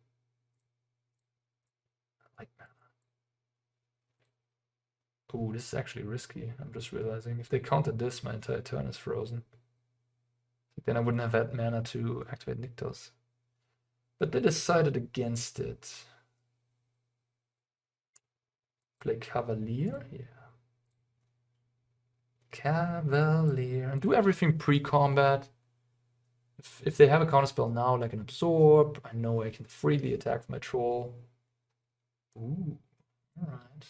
I like mana. Ooh, this is actually risky. I'm just realizing if they counter this, my entire turn is frozen. Then I wouldn't have had mana to activate Nykthos. But they decided against it. Play Cavalier? Yeah. Cavalier. And do everything pre-combat. If they have a counterspell now, like an Absorb, I know I can freely attack my troll. Ooh, alright.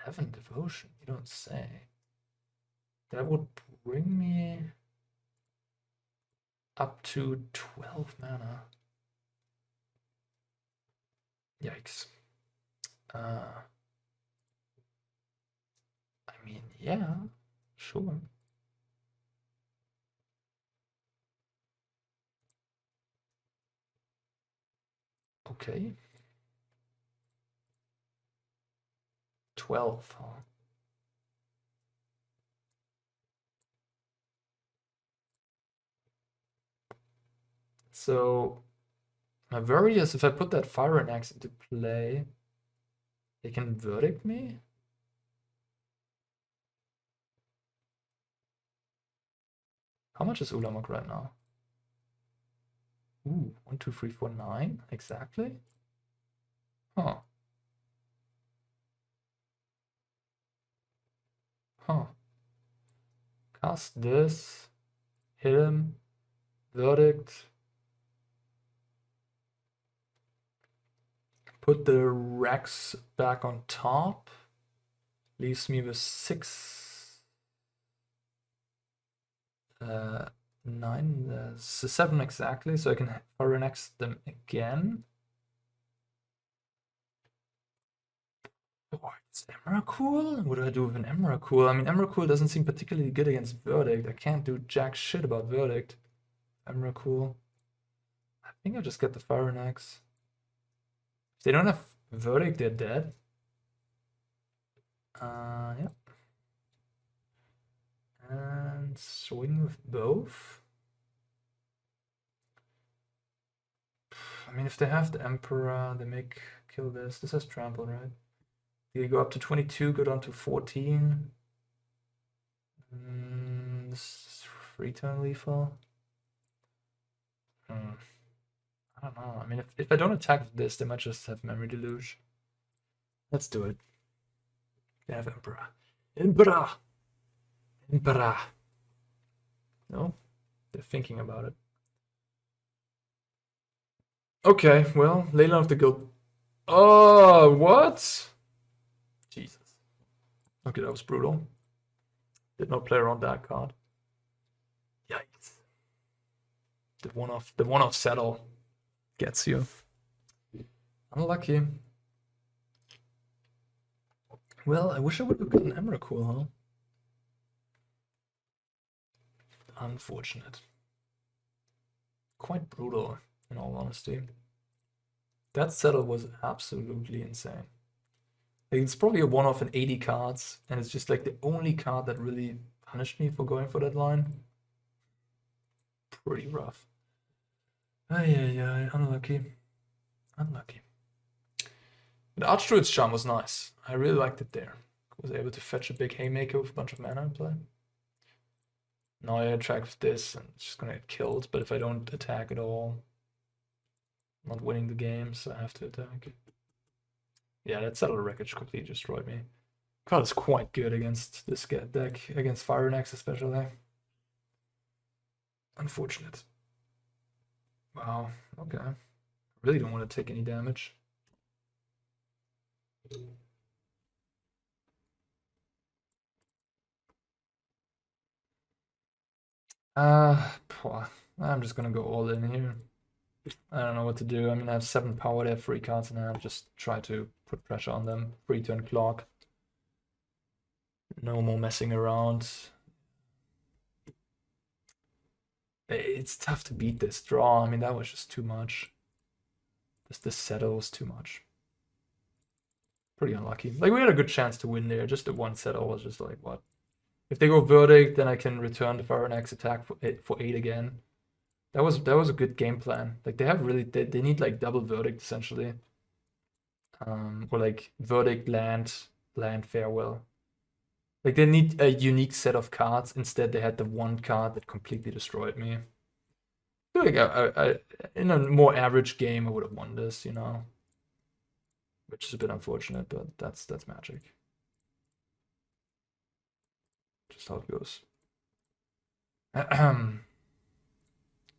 11 Devotion, you don't say. That would bring me up to 12 mana. Yikes. I mean, yeah, sure. Okay. 12, huh? So my worry is if I put that Tyrranax into play, they can verdict me. How much is Ulamog right now? Ooh, 1, 2, 3, 4, 9, exactly. Huh. Huh. Cast this, hit him, verdict. Put the Rex back on top. Leaves me with 6. 9, 7 exactly, so I can Tyrranax them again. Oh, it's Emrakul? What do I do with an Emrakul? I mean, Emrakul doesn't seem particularly good against Verdict. I can't do jack shit about Verdict. Emrakul. I think I'll just get the Tyrranax. If they don't have Verdict, they're dead. Yeah. And swing with both. I mean, if they have the Emperor, they make kill this. This has trample, right? You go up to 22, go down to 14. This is 3-turn lethal. I don't know. I mean, if I don't attack with this, they might just have Memory Deluge. Let's do it. They have Emperor. Emperor! Emperor! No? They're thinking about it. Okay, well, Leyline of the Guild. Oh, what? Jesus. Okay, that was brutal. Did not play around that card. Yikes. The one-off settle gets you. Unlucky. Well, I wish I would have gotten Emrakul, huh? Unfortunate. Quite brutal, in all honesty. That settle was absolutely insane. Like, it's probably a one-off in 80 cards, and it's just like the only card that really punished me for going for that line. Pretty rough. Ay, unlucky. Unlucky. The Archdruid's Charm was nice. I really liked it there. I was able to fetch a big Haymaker with a bunch of mana in play. Now I attack with this, and it's just gonna get killed, but if I don't attack at all, I'm not winning the game, so I have to attack. Yeah, that Settle Wreckage completely destroyed me. Card is quite good against this deck, against Tyrranax especially. Unfortunate. Wow, okay. Really don't want to take any damage. I'm just gonna go all in here. I don't know what to do. I mean, I have 7 power, they have 3 cards in hand. Just try to put pressure on them. 3-turn clock. No more messing around. It's tough to beat this draw. I mean, that was just too much. Just this settle was too much. Pretty unlucky. Like, we had a good chance to win there. Just the one settle was just like, what? If they go Verdict, then I can return the Tyrranax attack for 8 again. That was a good game plan. Like, they have really they need like double Verdict essentially. Or like Verdict, land, Farewell. Like, they need a unique set of cards. Instead, they had the one card that completely destroyed me. I feel like in a more average game, I would have won this, you know? Which is a bit unfortunate, but that's Magic. Just how it goes.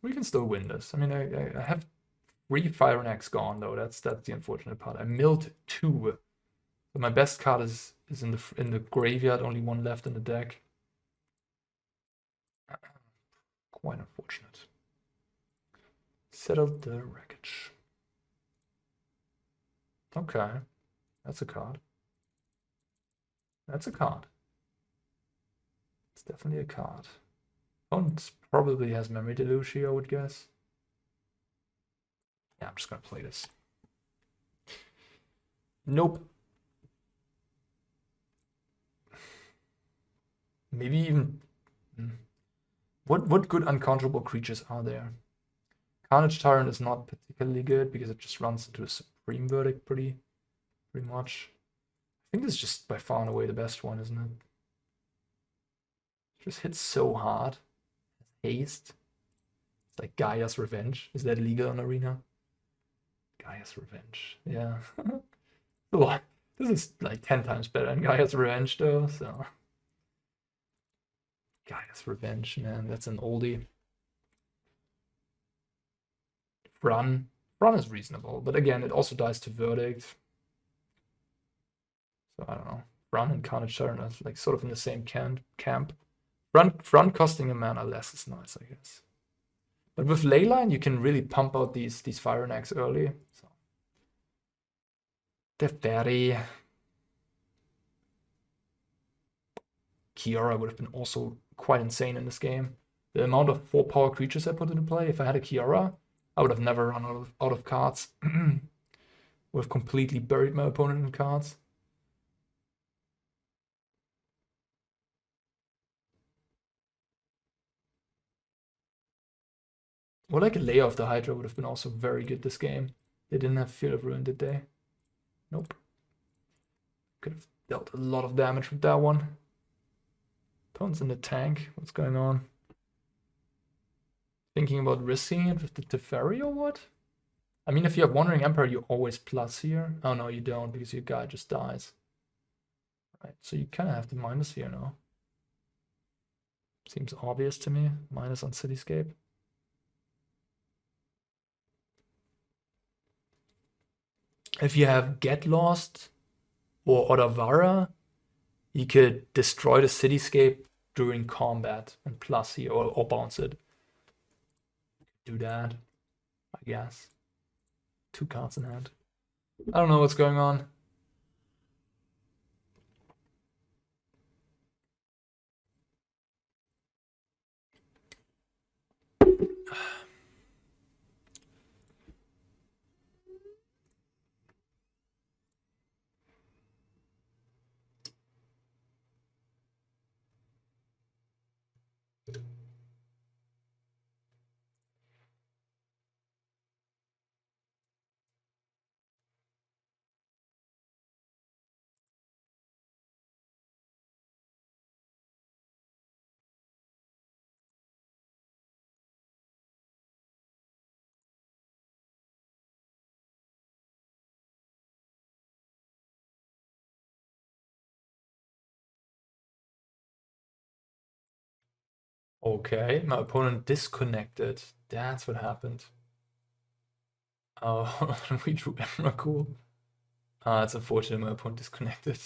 We can still win this. I mean, I have 3 Tyrranax gone, though. That's the unfortunate part. I milled 2. But my best card is in the graveyard, only 1 left in the deck. Quite unfortunate. Settle the wreckage. Okay. That's a card. That's a card. It's definitely a card. Opponent probably has Memory Deluge here, I would guess. Yeah, I'm just gonna play this. Nope. Maybe even... What good uncontrollable creatures are there? Carnage Tyrant is not particularly good because it just runs into a Supreme Verdict pretty much. I think this is just by far and away the best one, isn't it? It just hits so hard. Haste. It's like Gaia's Revenge. Is that legal in Arena? Gaia's Revenge. Yeah. A lot. This is like 10 times better than Gaia's Revenge, though, so. Gaia's Revenge, man. That's an oldie. Run is reasonable, but again, it also dies to Verdict. So I don't know. Run and Carnage Tyrant are like sort of in the same camp. Front costing a mana less is nice, I guess. But with Leyline, you can really pump out these Tyrranax early. So. Teferi. Kiora would have been also quite insane in this game. The amount of 4-power creatures I put into play, if I had a Kiora, I would have never run out of cards. Would have completely buried my opponent in cards. Or like a Lair of the Hydra would have been also very good this game. They didn't have Fear of Ruin, did they? Nope. Could have dealt a lot of damage with that one. Opponent's in the tank. What's going on? Thinking about risking it with the Teferi or what? I mean, if you have Wandering Emperor, you always plus here. Oh no, you don't, because your guy just dies. Right, so you kind of have the minus here now. Seems obvious to me. Minus on Cityscape. If you have Get Lost or Odawara, you could destroy the Cityscape during combat and plus here, or bounce it. Do that, I guess. 2 cards in hand. I don't know what's going on. Okay, my opponent disconnected. That's what happened. Oh, we drew Emrakul. It's unfortunate my opponent disconnected.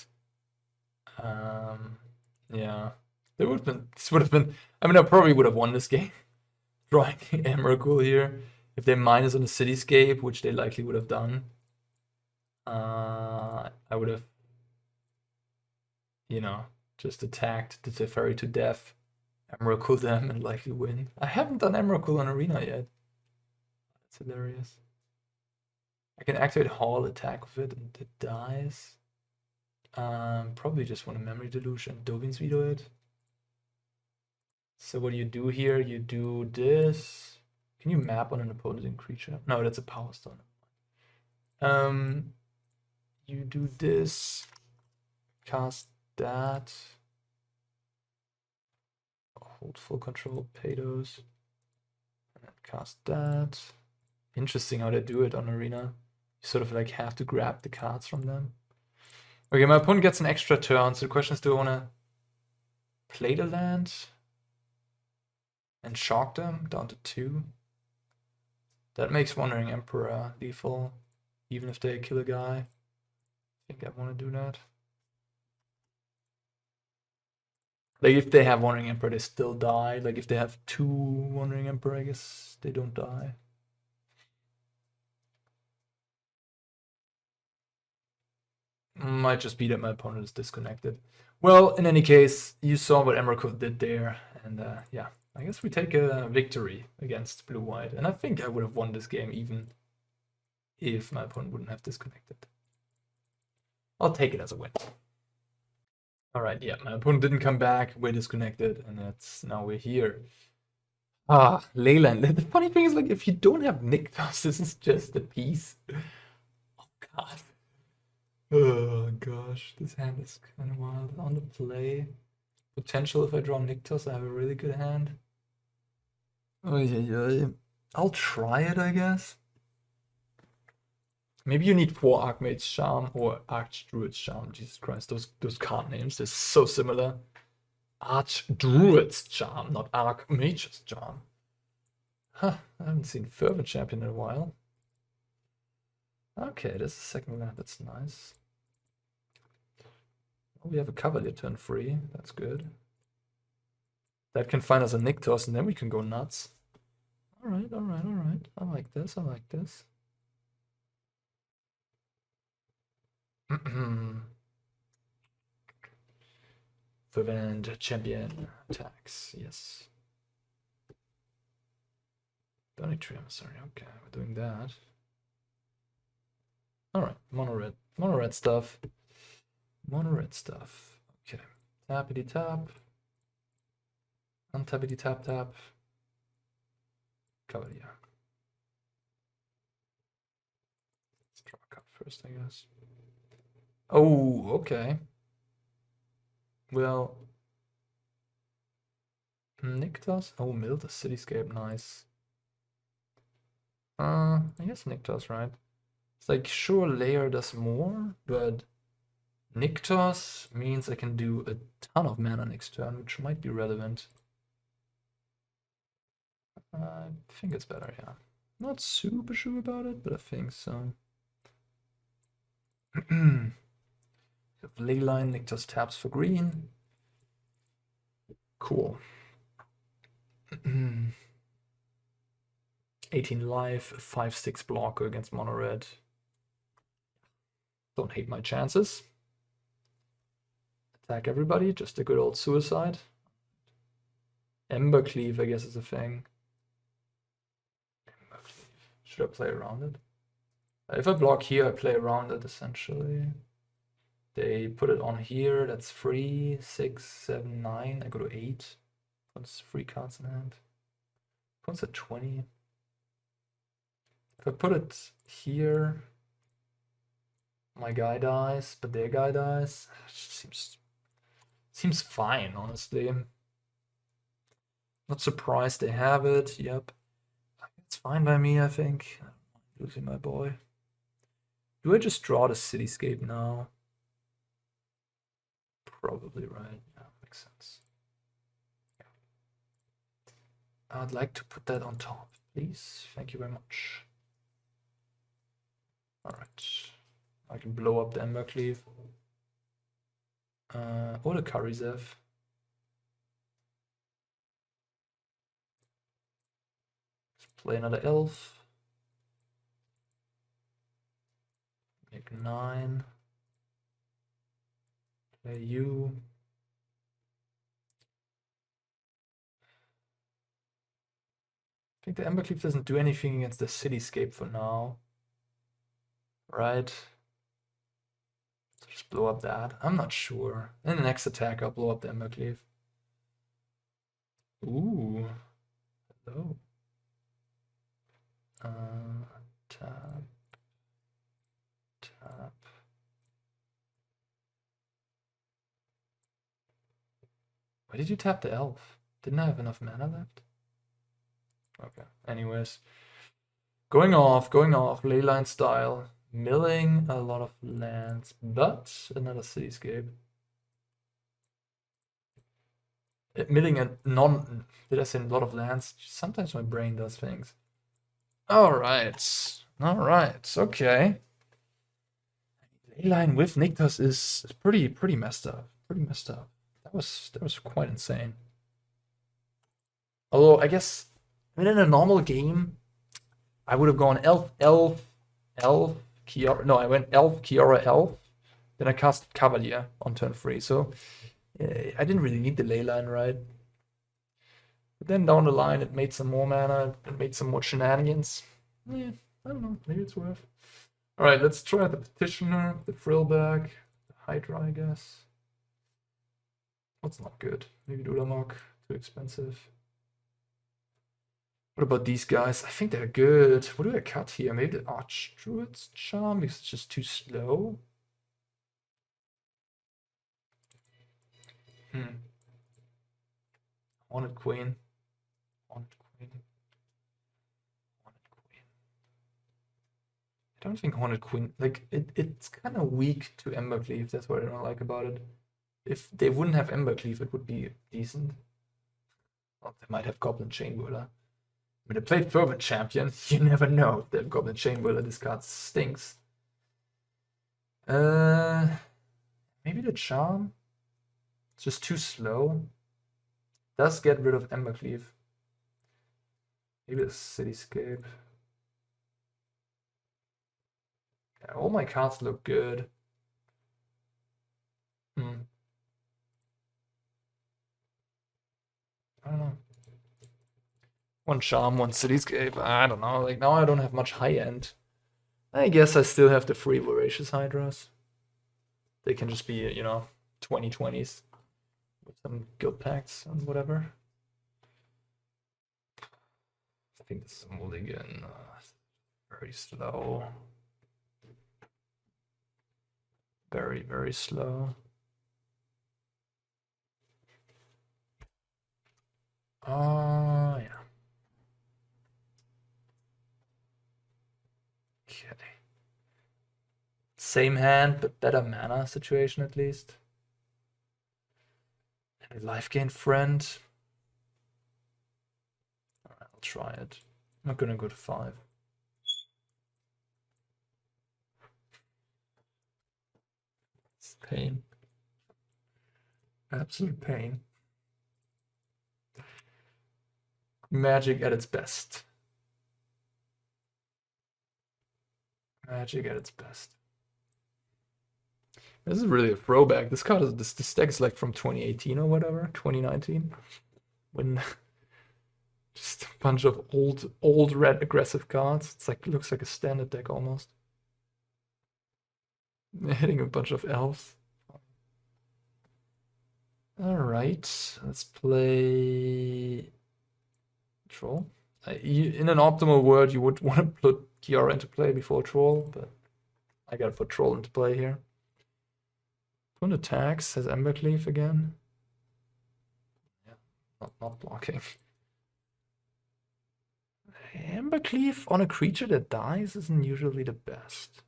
Yeah. This would have been, I mean, I probably would have won this game. Drawing Emrakul here. If they minus on the Cityscape, which they likely would have done. I would have, you know, just attacked the Teferi to death. Emrakul them and likely win. I haven't done Emrakul on Arena yet. That's hilarious. I can activate Hall, attack with it, and it dies. Probably just want a Memory Deluge and Dovin's Veto it. So what do you do here? You do this. Can you map on an opposing creature? No, that's a Power Stone. You do this. Cast that. hold full control, pay those, and then cast that. Interesting how they do it on Arena. You sort of like have to grab the cards from them. Okay, my opponent gets an extra turn, so the question is, do I want to play the land and shock them down to 2? That makes Wandering Emperor lethal, even if they kill a guy. I think I want to do that. Like, if they have Wandering Emperor, they still die. Like, if they have 2 Wandering Emperor, I guess they don't die. Might just be that my opponent is disconnected. Well, in any case, you saw what Emrakul did there, and yeah, I guess we take a victory against blue-white, and I think I would have won this game even if my opponent wouldn't have disconnected. I'll take it as a win. Alright, yeah, my opponent didn't come back, we're disconnected, and now we're here. Ah, Leyline. The funny thing is, like, if you don't have Nykthos, this is just a piece. Oh god. Oh gosh, this hand is kind of wild. On the play. Potential if I draw Nykthos, I have a really good hand. I'll try it, I guess. Maybe you need 4 Archmage's Charm or Archdruid's Charm. Jesus Christ, those card names, they're so similar. Archdruid's Charm, not Archmage's Charm. Huh, I haven't seen Fervent Champion in a while. Okay, there's a second land, that's nice. We have a Cavalier turn free, that's good. That can find us a Nykthos, and then we can go nuts. Alright. I like this, Fervent Champion attacks, yes. Donatory Emissary, okay, we're doing that. Alright, mono red stuff. Okay, tappity tap. Untappity tap tap. Cavalier. Let's draw a card first, I guess. Oh, okay. Well, Nykthos. Oh, mill the Cityscape, nice. I guess Nykthos, right? It's like, sure, Lair does more, but Nykthos means I can do a ton of mana next turn, which might be relevant. I think it's better, yeah. Not super sure about it, but I think so. Leyline, Nykthos taps for green. Cool. 18 life, 5/6 blocker against mono red. Don't hate my chances. Attack everybody, just a good old suicide. Embercleave, I guess, is a thing. Should I play around it? If I block here, I play around it, essentially. They put it on here, that's 3, 6, 7, 9. I go to 8. What's 3 cards in hand? What's at 20? If I put it here, my guy dies, but their guy dies. Seems fine, honestly. Not surprised they have it. Yep. It's fine by me, I think. I'm losing my boy. Do I just draw the Cityscape now? Probably right. Yeah, makes sense. Yeah. I'd like to put that on top, please. Thank you very much. Alright. I can blow up the Embercleave. Or the Karizev. Play another elf. Make 9. Play you. I think the Embercleave doesn't do anything against the Cityscape for now. Right? So just blow up that. I'm not sure. In the next attack, I'll blow up the Embercleave. Ooh. Hello. Tap. Tap. Why did you tap the elf? Didn't I have enough mana left? Okay, anyways. Going off, Leyline style. Milling a lot of lands, but another cityscape. Milling a did I say a lot of lands? Sometimes my brain does things. Alright, okay. Leyline with Nykthos is pretty messed up. That was quite insane. Although I guess in a normal game, I would have gone elf, Kiora. No, I went elf, Kiora, elf. Then I cast Cavalier on turn 3. So I didn't really need the Leyline, right? But then down the line, it made some more mana. It made some more shenanigans. Yeah, I don't know. Maybe it's worth. All right, let's try the Petitioner, the Frillback, the Hydra, I guess. That's not good. Maybe the Ulamog, too expensive. What about these guys? I think they're good. What do I cut here? Maybe the Archdruid's Charm because it's just too slow. Hornet Queen. I don't think Hornet Queen, like, it's kind of weak to Embercleave. That's what I don't like about it. If they wouldn't have Embercleave, it would be decent. Well, they might have Goblin Chainwhirler. When they played Fervent Champion, you never know if they have Goblin Chainwhirler. This card stinks. Maybe the Charm? It's just too slow. Does get rid of Embercleave. Maybe the Cityscape. Yeah, all my cards look good. I don't know. One Charm, one Cityscape. I don't know. Like, now I don't have much high end. I guess I still have the free Voracious Hydras. They can just be, you know, 2020s with some Guildpacts and whatever. I think this is a mulligan. Very slow. Very slow. Yeah. Okay. Same hand, but better mana situation at least. And a life gain friend. Alright, I'll try it. I'm not gonna go to 5. It's pain. Absolute pain. Magic at its best. Magic at its best. This is really a throwback. This card is this deck is like from 2018 or whatever, 2019, when just a bunch of old red aggressive cards. It's like looks like a standard deck almost. Hitting a bunch of elves. All right, let's play Troll. In an optimal world, you would want to put Kiora into play before Troll, but I gotta put Troll into play here. One attacks, has Embercleave again. Yeah, not blocking. Embercleave on a creature that dies isn't usually the best.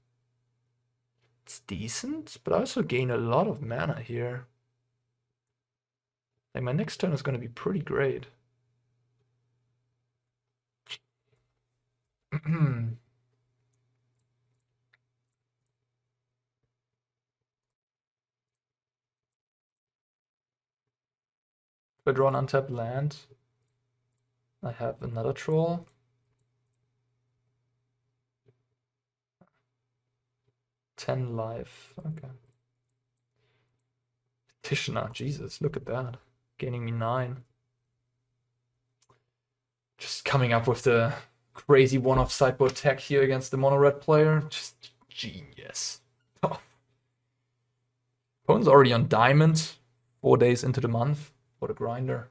It's decent, but I also gain a lot of mana here. Like, my next turn is going to be pretty great. If I draw an untapped land, I have another Troll. Ten life. Okay. Petitioner, Jesus, look at that. Gaining me 9. Just coming up with the crazy one-off sideboard tech here against the mono-red player. Just genius. Oh. Opponent's already on Diamond. 4 days into the month. What a grinder.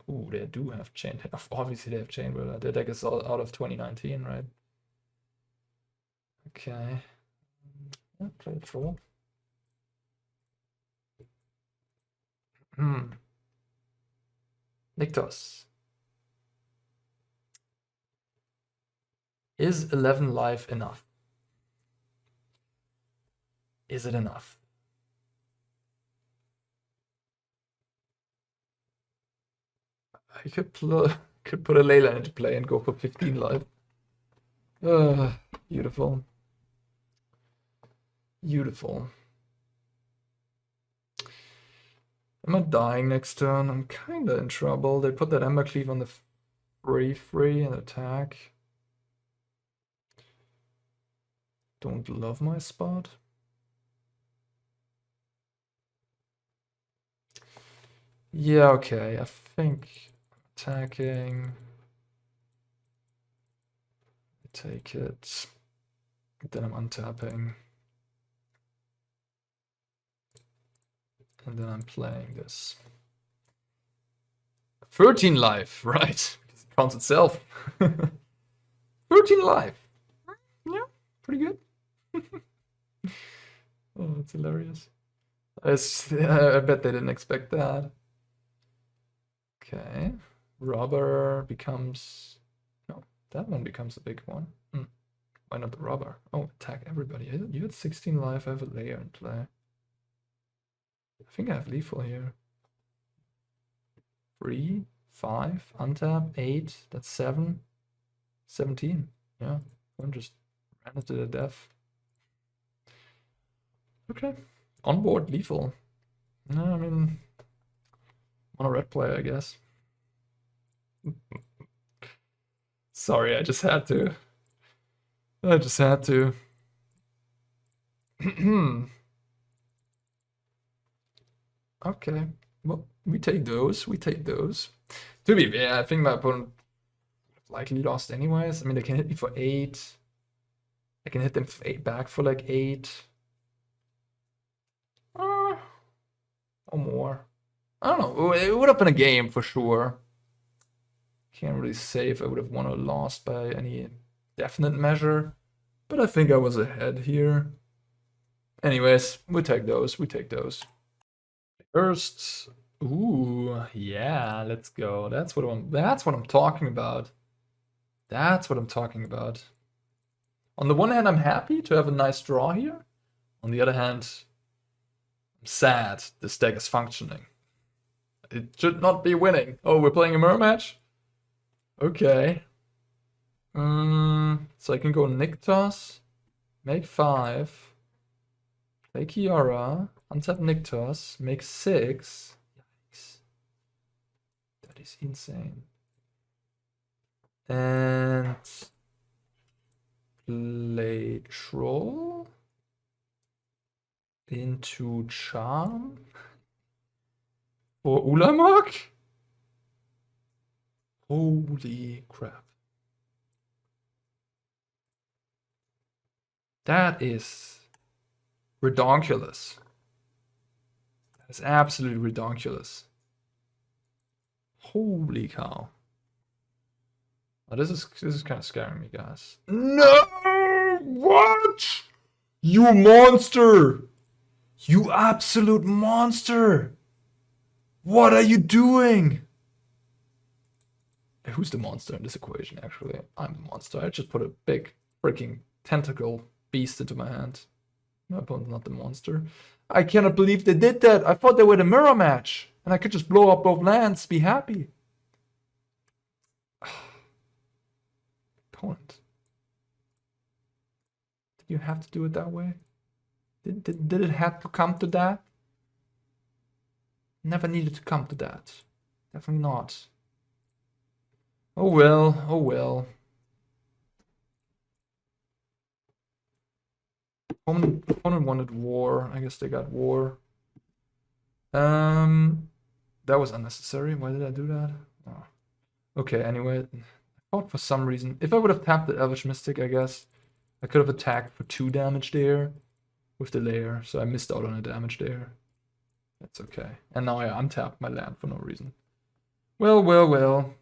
Ooh, they do have Chain. Obviously they have Chainwhirler. Their deck is all out of 2019, right? Okay. Yeah, play a Troll. Nykthos. Is 11 life enough? Is it enough? I could put a Leyline into play and go for 15 life. Beautiful. Beautiful. Am I dying next turn? I'm kinda in trouble. They put that Emrakul on the free and attack. Don't love my spot. Yeah, okay. I think attacking. Take it. Then I'm untapping. And then I'm playing this. 13 life, right? Because it counts itself. 13 life. Yeah, pretty good. Oh, that's hilarious. I bet they didn't expect that. Okay. Robber becomes... No, that one becomes a big one. Why not the robber? Oh, attack everybody. You had 16 life, I have a Lair in play. I think I have lethal here. 3, 5, untap, 8, that's 7. 17. Yeah, one just ran it to the death. Okay. Onboard lethal. No, I mean, on a red player, I guess. Sorry, I just had to. I just had to. Okay. Well, we take those. We take those. To be fair, I think my opponent likely lost anyways. I mean, they can hit me for 8. I can hit them back for like 8. Or more. I don't know. It would have been a game for sure. Can't really say if I would have won or lost by any definite measure. But I think I was ahead here. Anyways, we take those. We take those. First, ooh, yeah, let's go. That's what I'm talking about. That's what I'm talking about. On the one hand, I'm happy to have a nice draw here. On the other hand, I'm sad this deck is functioning. It should not be winning. Oh, we're playing a mirror match? Okay. So I can go Nykthos, make 5, play Kiora, untap Nykthos, make 6. Yikes. That is insane. And play Troll into Charm for Ulamog? Holy crap. That is redonkulous. That is absolutely redonkulous. Holy cow. Oh, this is kind of scaring me, guys. No! What? You monster! You absolute monster! What are you doing? Who's the monster in this equation, actually? I'm the monster. I just put a big freaking tentacle beast into my hand. My opponent's not the monster. I cannot believe they did that. I thought they were the mirror match. And I could just blow up both lands, be happy. Opponent. Did you have to do it that way? Did it have to come to that? Never needed to come to that. Definitely not. Oh well, oh well. Opponent wanted war. I guess they got war. That was unnecessary. Why did I do that? Oh. Okay, anyway. I thought for some reason, if I would have tapped the Elvish Mystic, I guess, I could have attacked for 2 damage there with the Lair, so I missed out on a damage there. That's okay. And now I untapped my land for no reason. Well, well, well.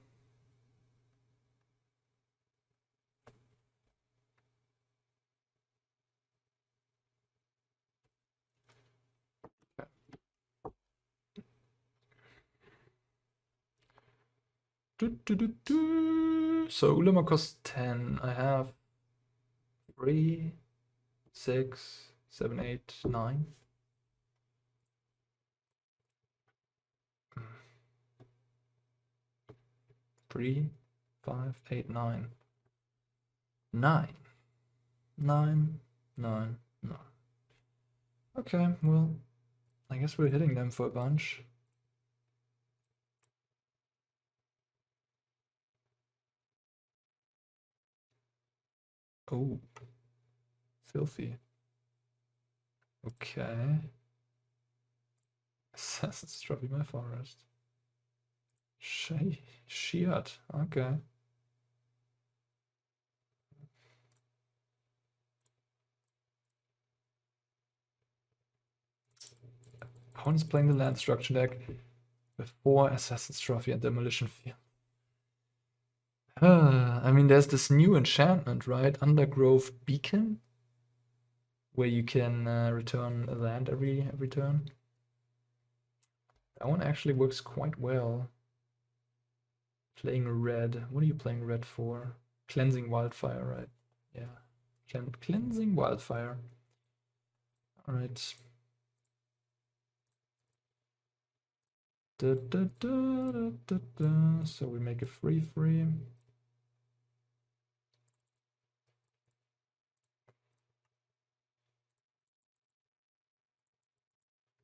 So Ulamog costs 10. I have 3, 6, 7, 8, 9. 3, 5, 8, 9. 9. 9, 9, 9. Okay, well, I guess we're hitting them for a bunch. Oh, filthy. Okay. Assassin's Trophy my forest. Shit. Okay. Opponent's playing the land destruction deck before Assassin's Trophy and Demolition Field. I mean, there's this new enchantment, right? Undergrowth Beacon, where you can return a land every turn. That one actually works quite well. Playing red. What are you playing red for? Cleansing Wildfire, right? Yeah. Cleansing Wildfire. Alright. So we make a 3/3.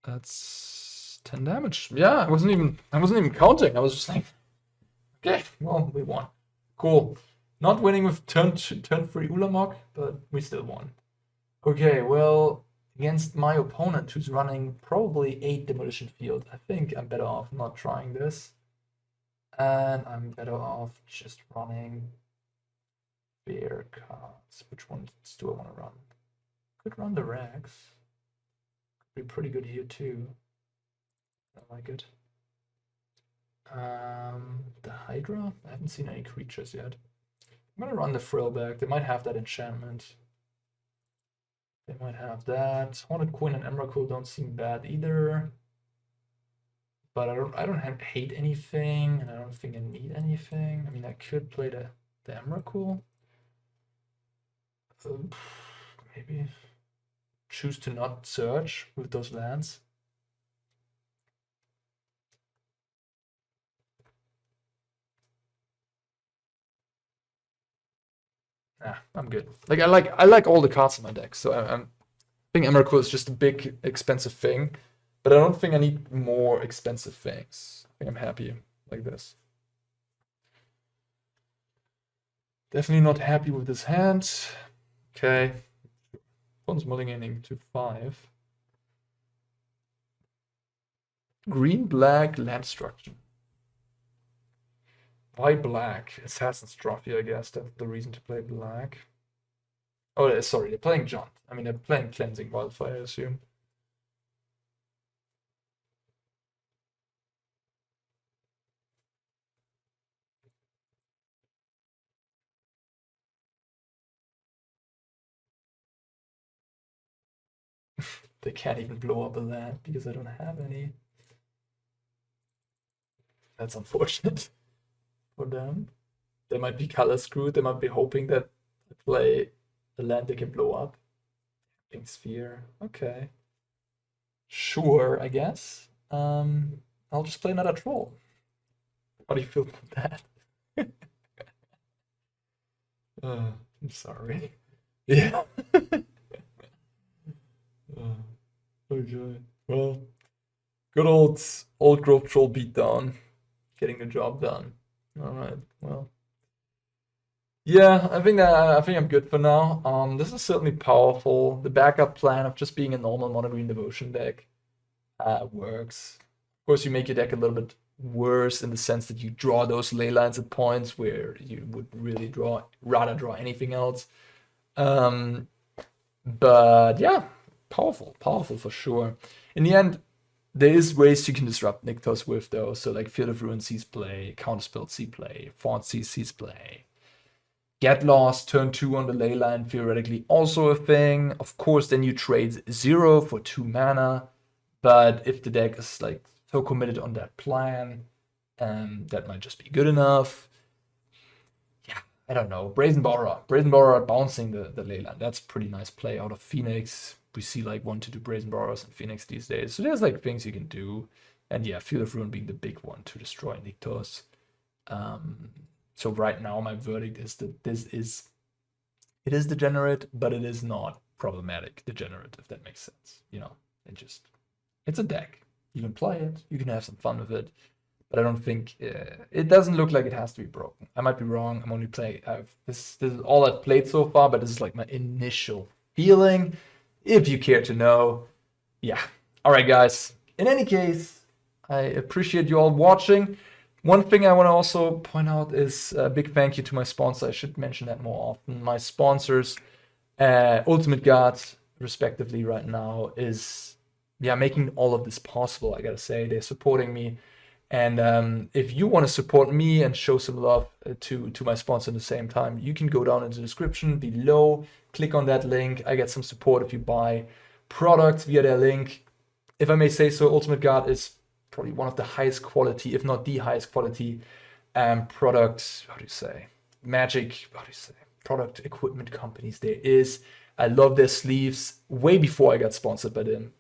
That's 10 damage. Yeah, I wasn't even counting. I was just like, okay, well, we won. Cool. Not winning with turn 3 Ulamog, but we still won. Okay, well, against my opponent who's running probably 8 Demolition Field, I think I'm better off not trying this. And I'm better off just running fair cards. Which ones do I want to run? Could run the Rex. Could be pretty good here too. I like it. The Hydra? I haven't seen any creatures yet. I'm gonna run the Frillback. They might have that enchantment. They might have that. Hornet Queen and Emrakul don't seem bad either. But I don't hate anything, and I don't think I need anything. I mean, I could play the Emrakul. Maybe choose to not search with those lands. Nah, I'm good. Like I like all the cards in my deck, so I think Emrakul is just a big expensive thing, but I don't think I need more expensive things. I think I'm happy like this. Definitely not happy with this hand. Okay. One's mulliganing to 5. Green, black, land destruction. Why black? Assassin's Trophy, I guess. That's the reason to play black. Oh, sorry, they're playing Jaunt. I mean, they're playing Cleansing Wildfire, I assume. They can't even blow up a land because I don't have any. That's unfortunate for them. They might be color screwed. They might be hoping that I play a land they can blow up. Pink Sphere. Okay. Sure, I guess. I'll just play another troll. How do you feel about that? I'm sorry. Yeah. Okay. Well, good old growth troll beatdown, getting the job done. All right. Well. Yeah, I think I'm good for now. This is certainly powerful. The backup plan of just being a normal mono green devotion deck works. Of course, you make your deck a little bit worse in the sense that you draw those ley lines at points where you would really rather draw anything else. But yeah, powerful for sure. In the end, there is ways you can disrupt Nykthos with though. So like Field of Ruin sees play, Counterspell sees play, Font sees play. Get Lost, turn 2 on the Leyline, theoretically also a thing. Of course, then you trade 0 for 2 mana. But if the deck is like so committed on that plan, That might just be good enough. Yeah, I don't know. Brazen Borrower bouncing the Leyline. That's a pretty nice play out of Phoenix. We see like 1 to 2 Brazen Borrowers in Phoenix these days. So there's like things you can do. And yeah, Field of Ruin being the big one to destroy Nykthos. So right now my verdict is that it is degenerate, but it is not problematic degenerate, if that makes sense. You know, it's a deck. You can play it, you can have some fun with it, but I don't think it doesn't look like it has to be broken. I might be wrong. I'm only playing. This is all I've played so far, but this is like my initial feeling. If you care to know, yeah. All right, guys. In any case, I appreciate you all watching. One thing I want to also point out is a big thank you to my sponsor. I should mention that more often. My sponsors, Ultimate Guard, respectively, right now, is making all of this possible. I gotta say, they're supporting me. And if you want to support me and show some love to my sponsor at the same time, you can go down in the description below, click on that link. I get some support if you buy products via their link. If I may say so, Ultimate Guard is probably one of the highest quality, if not the highest quality, product, product equipment companies there is. I love their sleeves way before I got sponsored by them.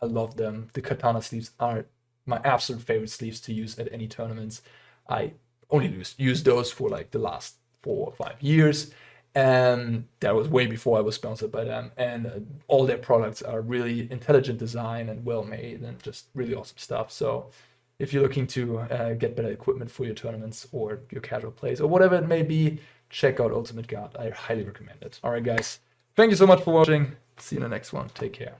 I love them. The Katana sleeves are my absolute favorite sleeves to use at any tournaments. I only use those for like the last 4 or 5 years. And that was way before I was sponsored by them. And all their products are really intelligent design and well made and just really awesome stuff. So if you're looking to get better equipment for your tournaments or your casual plays or whatever it may be, check out Ultimate Guard. I highly recommend it. All right, guys. Thank you so much for watching. See you in the next one. Take care.